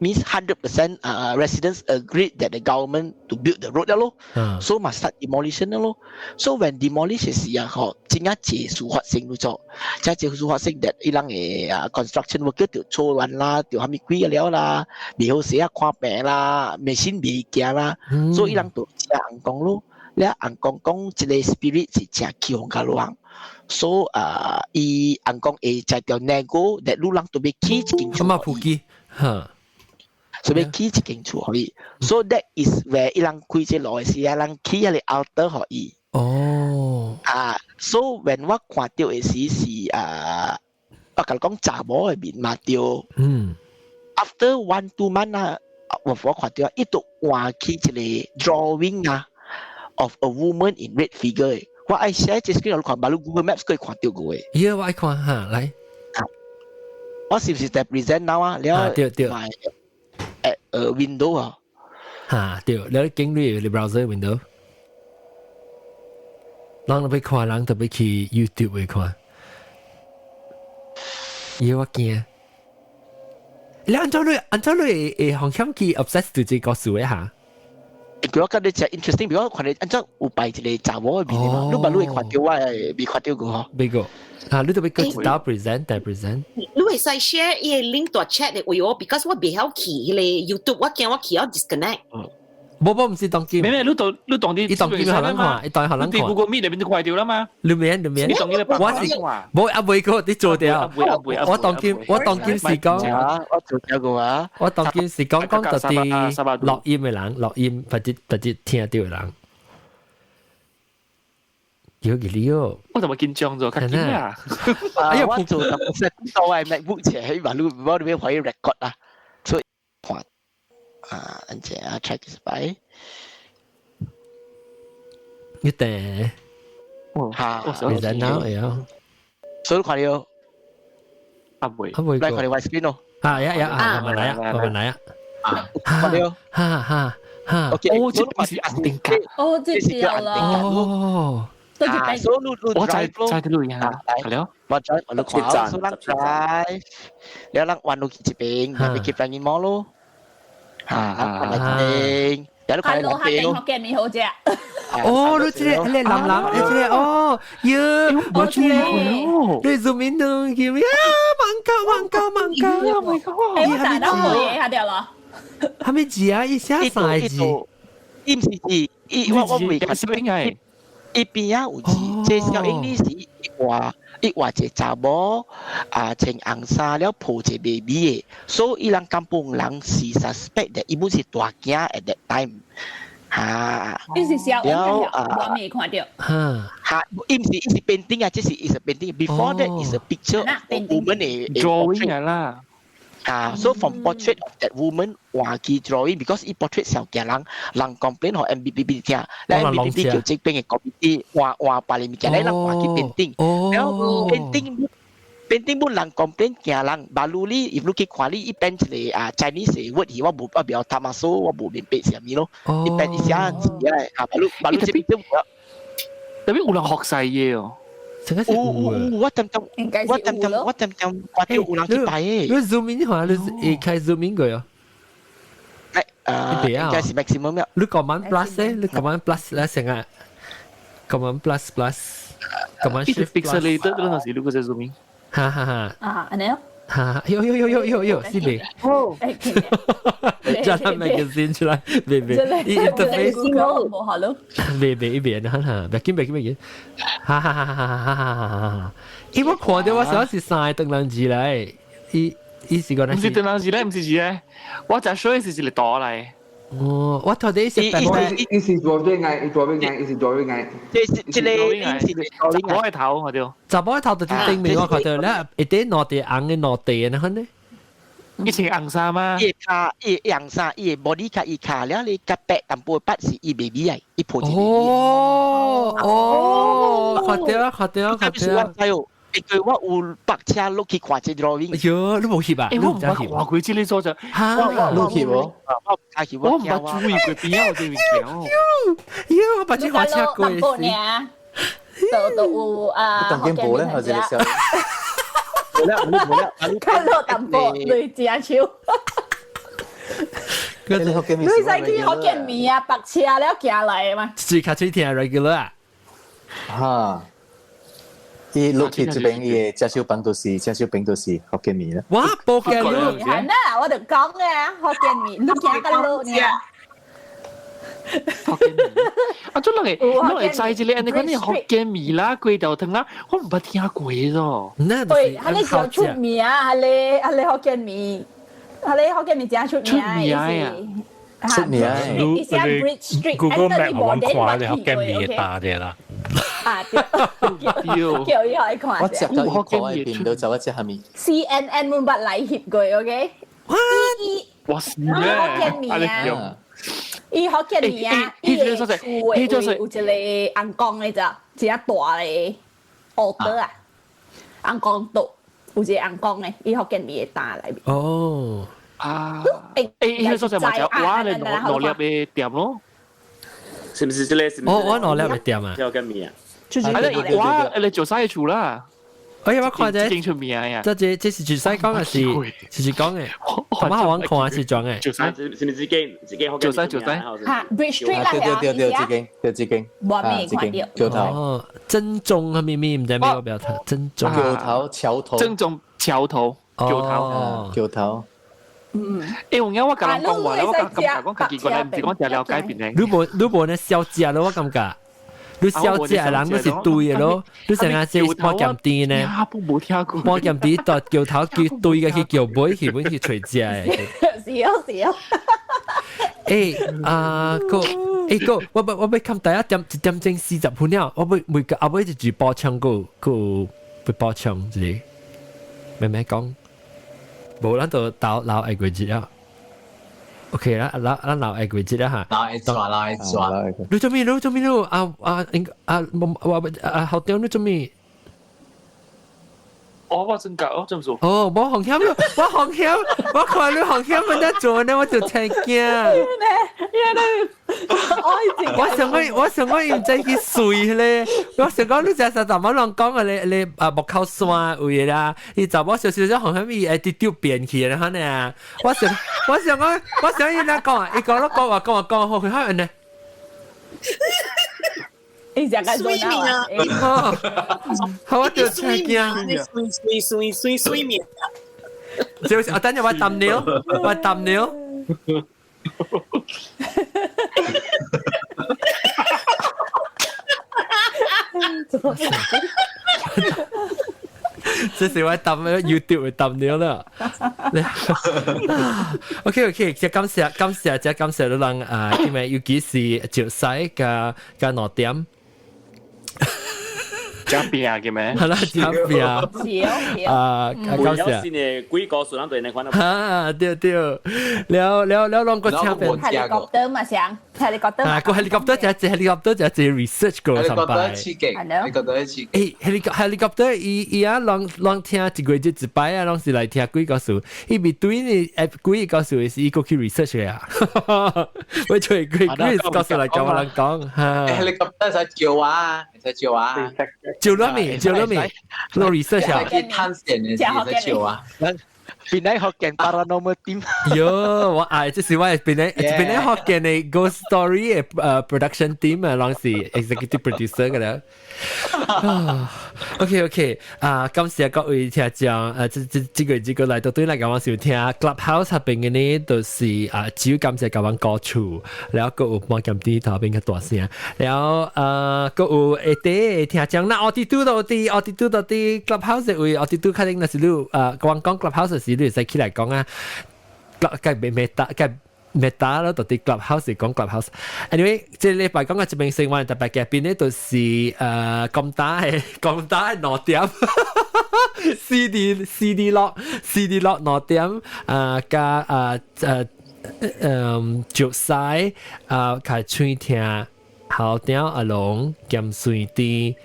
[SPEAKER 8] means 100% residents agreed that the government to build the road 咯，so must start demolition 咯。So when demolish 嘅時候，真係結束發生咗，真係結束發生 that 伊人嘅construction worker 條錯亂啦，條蝦米鬼了啦，未好寫看病啦，machine 未行啦，所以伊人就真係硬講咯。你硬講一個 spirit 是真強嘅咯。So 伊硬講會在條 nego that 路人都被起一間厝。咁啊，普及所以起一間厝可以 ，so that is where 伊人開隻路嘅時候，人起一個 altar 可以。so when 我看到嘅時是我講查某嘅面嘛掉。after 1-2 months我看到伊都畫起一個 drawing of a woman in red figure。我愛寫隻 screen 我看，馬路 Google Maps 可以看到嘅。
[SPEAKER 1] 我愛看嚇，來。
[SPEAKER 8] 我是唔是 represent now 啊？
[SPEAKER 1] 對。
[SPEAKER 8] at window
[SPEAKER 1] 對，你經歷你 browser window， 人特別看，人特別去 YouTube 去看，我驚。你按照你會好像去 obsess 對這個事嘅嚇。
[SPEAKER 8] 我覺得真 interesting， 比如看你按照有擺一個查某嘅面嘛，你咪看到我未看到過
[SPEAKER 1] 未過。你特別個 start present。
[SPEAKER 3] 你會使 share 伊個 link 到 chat 嘅位哦 ，because 我未曉去迄個 YouTube， 我驚我去要 disconnect。
[SPEAKER 1] 冇唔是當機。
[SPEAKER 9] 咩？你當啲，
[SPEAKER 1] 你當機可能看，你當可能看。
[SPEAKER 9] 你 Google Meet 裏邊都快掉啦嘛。
[SPEAKER 1] 你當機冇阿妹個你做掉。我當機是講。
[SPEAKER 8] 我做掉個話。
[SPEAKER 1] 我當機是講到啲錄音嘅人，錄音或者聽到嘅人。有幾了？
[SPEAKER 9] 我怎麼緊張咗？緊張啊！
[SPEAKER 8] 我做10%到係 MacBook 前喺馬路嗰邊可以 record 啊，所以看而且try to spy。
[SPEAKER 1] 一定。present now 係啊。
[SPEAKER 8] 所以看到。
[SPEAKER 1] 阿妹。
[SPEAKER 8] 嚟看到 widescreen 咯。
[SPEAKER 1] 慢慢来啊。哈
[SPEAKER 8] OK，
[SPEAKER 9] 哦，这不是安定感。
[SPEAKER 5] 哦，这是了。
[SPEAKER 1] 哦。
[SPEAKER 8] 所以
[SPEAKER 9] 我在的路呀，係咯。
[SPEAKER 8] 我在我錄跑，所以咱 drive，แล้ว咱玩落去這邊，咪去翻銀幕咯。係，有啲快樂嘅。
[SPEAKER 5] 學嘅咪好啫。
[SPEAKER 1] 哦，你這個你藍，你這個哦，喲，我知你 zoom in 到叫咩啊？盲膠。
[SPEAKER 5] 哎，我打到我嘢下掉了。
[SPEAKER 1] 係咪字啊？一下曬字。
[SPEAKER 8] 唔是字，我未睇邊個。一邊啊有字，這小英呢是一話隻查某穿紅衫了抱隻 baby 嘅，所以伊人根本人是 suspect that 伊本是大囝 at that time。
[SPEAKER 5] 呢是小英我未看到。
[SPEAKER 8] 伊是 painting 啊，這是 is a painting。Before that is a picture of woman 嘅
[SPEAKER 9] drawing 啦。
[SPEAKER 8] So from portrait of that woman 畫嘅 drawing because 伊 portrait 小嘅人 complain 和 MBBB 聽，咧 MBBB 叫這邊嘅 copy 畫白嚟物件，咧人畫嘅 painting，然後 painting 本人 complain 嘅人，baru ni if lu 去看你一邊嚟Chinese word 我冇我表他媽說我冇明白係咩咯，一邊一下字啊，baru 這邊
[SPEAKER 9] 特別有人學曬嘢哦。
[SPEAKER 8] 我點發現有人去擺嘅。
[SPEAKER 1] 你 zoom in 下，你開 zoom in 佢啊？
[SPEAKER 8] 應該是 maximum 啦。
[SPEAKER 1] 你command plus 咧，你 command plus 咧成日 command plus，command shift
[SPEAKER 9] pixelated 嗰陣時，你嗰隻 zoom in。
[SPEAKER 5] 安尼。
[SPEAKER 1] 有，是未？
[SPEAKER 5] 哦，
[SPEAKER 1] 加他 magazine 出來，未，interface
[SPEAKER 5] 冇好咯。
[SPEAKER 1] 未，哈，別緊，哈，因為我看到我想是曬燈籠字嚟，伊是個
[SPEAKER 9] 唔是燈籠字咧，唔是字咧，我就所以是一個朵嚟。
[SPEAKER 1] 哦，我頭啲是
[SPEAKER 4] 伊是做邊個？
[SPEAKER 9] 我係頭我哋。
[SPEAKER 1] 查某頭就證明我看到咧，一啲攞地紅嘅攞地那款咧。
[SPEAKER 9] 以前紅衫嘛。
[SPEAKER 8] 伊紅衫，伊 body 卡伊卡了，你夾白淡薄筆是伊 baby 嚟，伊抱住 baby。看到。一句我有白車碌去看這 drawing。
[SPEAKER 1] 喲，你冇翕啊？
[SPEAKER 9] 我唔捌看過這裡所就。
[SPEAKER 13] 碌翕喎。
[SPEAKER 9] 我唔捌注意過邊有這物件哦。
[SPEAKER 1] 喲，我把這畫車過嚟。
[SPEAKER 5] 都有啊。
[SPEAKER 13] 當間冇咧，或者是。
[SPEAKER 8] 冇，
[SPEAKER 5] 看到淡薄類隻手。
[SPEAKER 13] 你使
[SPEAKER 5] 去福建面啊，白車了行來嘛。
[SPEAKER 1] 最卡最聽 regular 啊。
[SPEAKER 13] 嚇。伊落去這邊嘅介紹餅都是福建麵啦。
[SPEAKER 1] 哇，福建麵
[SPEAKER 5] 係啦，我就講嘅福建麵，你講緊路呢？
[SPEAKER 9] 福建麵，做乜嘢在這裡？你講你福建麵啦，貴到疼啊！我唔捌聽過咯。
[SPEAKER 5] 對，係你就出名啊！係你福建麵，係你福建麵真出名啊！
[SPEAKER 13] 出名啊！
[SPEAKER 7] 你 Google Map 我揾你福建麵嘅大啲啦。
[SPEAKER 5] 叫伊可以看。
[SPEAKER 13] 我食到一個喺邊度就一隻係咪
[SPEAKER 5] ？CNN 滿不嚟翕佢 ，OK？
[SPEAKER 9] 哇是咩？
[SPEAKER 5] 福建麵啊！伊福建麵啊！伊嘅厝誒有一個紅光嘅咋，一大嘅奧德啊，紅光島有一個紅光嘅，伊福建麵嘅大嚟。
[SPEAKER 1] 哦。
[SPEAKER 9] 伊個所在咪就我咧攞粒嘅店咯。
[SPEAKER 14] 是不是這類？
[SPEAKER 1] 我攞粒嘅店啊。
[SPEAKER 14] 福建麵啊。
[SPEAKER 9] 我你做晒厝啦。
[SPEAKER 1] 哎呀，我看者，
[SPEAKER 9] 真出名呀！
[SPEAKER 1] 這是住西講嘅是講嘅，同埋我看是裝嘅。
[SPEAKER 14] 做晒，是咪自己
[SPEAKER 9] 做晒。
[SPEAKER 5] 嚇 ，Bridge Street 啦，
[SPEAKER 13] 對，自己。
[SPEAKER 5] 我未看到。
[SPEAKER 13] 橋頭。
[SPEAKER 1] 哦，正宗係咪唔知咩個表達？正宗。
[SPEAKER 13] 橋頭。
[SPEAKER 9] 正宗橋頭。
[SPEAKER 13] 橋頭。
[SPEAKER 9] 誒，我甲人講話咧，我感覺講家己個咧，唔是講食了解別人。
[SPEAKER 1] 你無呢小食咯，我感覺。你小隻人都是對嘅咯，你成日食摸鹹啲呢？
[SPEAKER 9] 冇聽過。
[SPEAKER 1] 摸鹹啲到橋頭叫對嘅，去橋尾去揾去隨隻嘅。
[SPEAKER 5] 是。
[SPEAKER 1] 個我要看第一點鐘40分了，我每個後尾就住播唱個播唱之類，明講？冇咱就到老愛過節啊。OK 啦，咱老愛過節啦嚇。
[SPEAKER 6] 老愛抓。
[SPEAKER 1] 你做咩？後點你做咩？
[SPEAKER 9] 我真搞，我真做。
[SPEAKER 1] 哦，我紅險，我看你紅險冇得做呢，我就聽驚。我想講要再去睡咧，我想講你就係怎麼啷講啊？你木口山位啦，你就我少少咗紅險伊會跌掉變去啦，可能我想要哪講啊？伊講好佢可能呢？
[SPEAKER 5] 你講緊做咩啊？
[SPEAKER 1] 我就聽驚。
[SPEAKER 3] 睡眠。
[SPEAKER 1] 就是我等陣我抌尿。這是我抌 YouTube 會抌尿啦。OK， 即係感謝你人因為尤其是朝西嘅6點。
[SPEAKER 9] 加邊嘅咩？
[SPEAKER 1] 係啦，加邊啊！
[SPEAKER 14] 感謝你幾個數量對你看到。
[SPEAKER 1] 哈，對，了，啷個車邊
[SPEAKER 5] ？helicopter 嘛，想 helicopter。
[SPEAKER 1] 啊，個 helicopter 就係 research 個上班。helicopter 伊啊，啷聽一個月一擺啊，啷是來聽幾個數，伊別對你幾個數是伊個去 research 嘅啊。我做幾個數來教我人講。
[SPEAKER 6] helicopter 係叫啊，係叫啊。
[SPEAKER 1] 照咗未？做 research 啊？
[SPEAKER 6] 探險嘅係叫啊。
[SPEAKER 8] 邊啲學嘅 paranormal team？
[SPEAKER 1] 喲，我即係話邊啲學嘅你 ghost story 嘅production team 啊，當時 executive producer 嘅啦。OK， 感謝各位聽眾，這個嚟到對嚟講，我想聽 Clubhouse 入邊嘅呢，就是主要感謝各位歌曲，然後個有幫咁啲頭邊嘅大聲，然後個有啲聽眾，那我哋都到啲 Clubhouse 會，我哋都肯定那是你講 Clubhouse 時你使起來講啊，Meta 咯，到啲 Clubhouse 講 Clubhouse。anyway， 即係禮拜講嘅這邊成員特別嘅邊呢，就是咁大6點，CD lock 6點加著曬開吹聽好聽阿龍兼水啲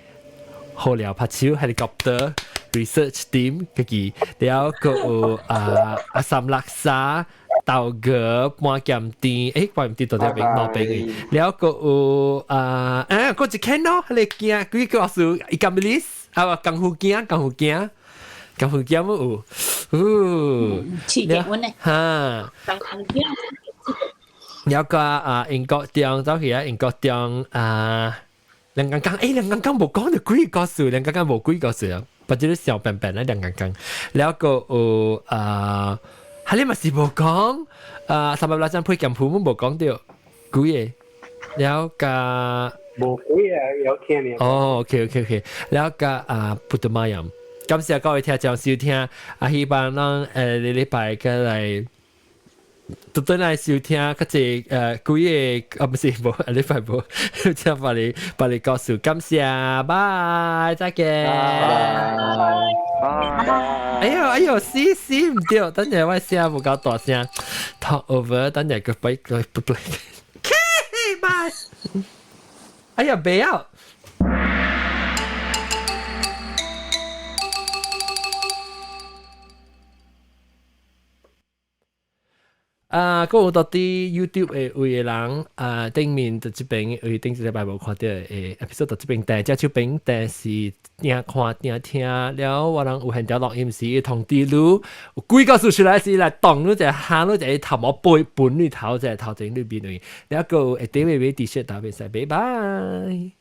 [SPEAKER 1] 好聊拍手 helicopter research team 嗰啲，然後個有阿三lak沙。豆哥半劍啲，半劍啲到底邊攞俾佢，然後個嗰隻 can 咯，你見佢個數一個 list，江湖鏡冇，
[SPEAKER 3] 刺激喎呢，
[SPEAKER 1] 嚇，有個英國中走去英國中兩剛冇講到幾個數，兩剛冇幾個數啊，或者小笨笨啦兩剛，然後個係你咪是冇講，300張配鏡譜冇講到，估嘢，然後個
[SPEAKER 15] 冇估嘢有聽嘅。
[SPEAKER 1] 哦 ，OK， 然後個พุทธมาย感謝各位聽眾收聽，希望咱禮拜嘅嚟，都嚟收聽，嗰隻估嘢，唔是冇，禮拜冇，即係把你告訴，感謝，拜，再見。哎呦，死唔掉，等陣我聲唔夠大聲 ，talk over， 等陣個背拜，哎呀，不要。嗰有到啲 YouTube 嘅位嘅人，頂面就這邊會頂一禮拜無看到嘅 episode 到這邊第隻手邊第是聽看聽聽了，我人有現條錄音是同啲路有幾個數出來是來當咗隻行咗隻頭毛背本裏頭隻頭前裏邊嚟，然後個會啲微微 T-shirt 打俾曬，拜拜。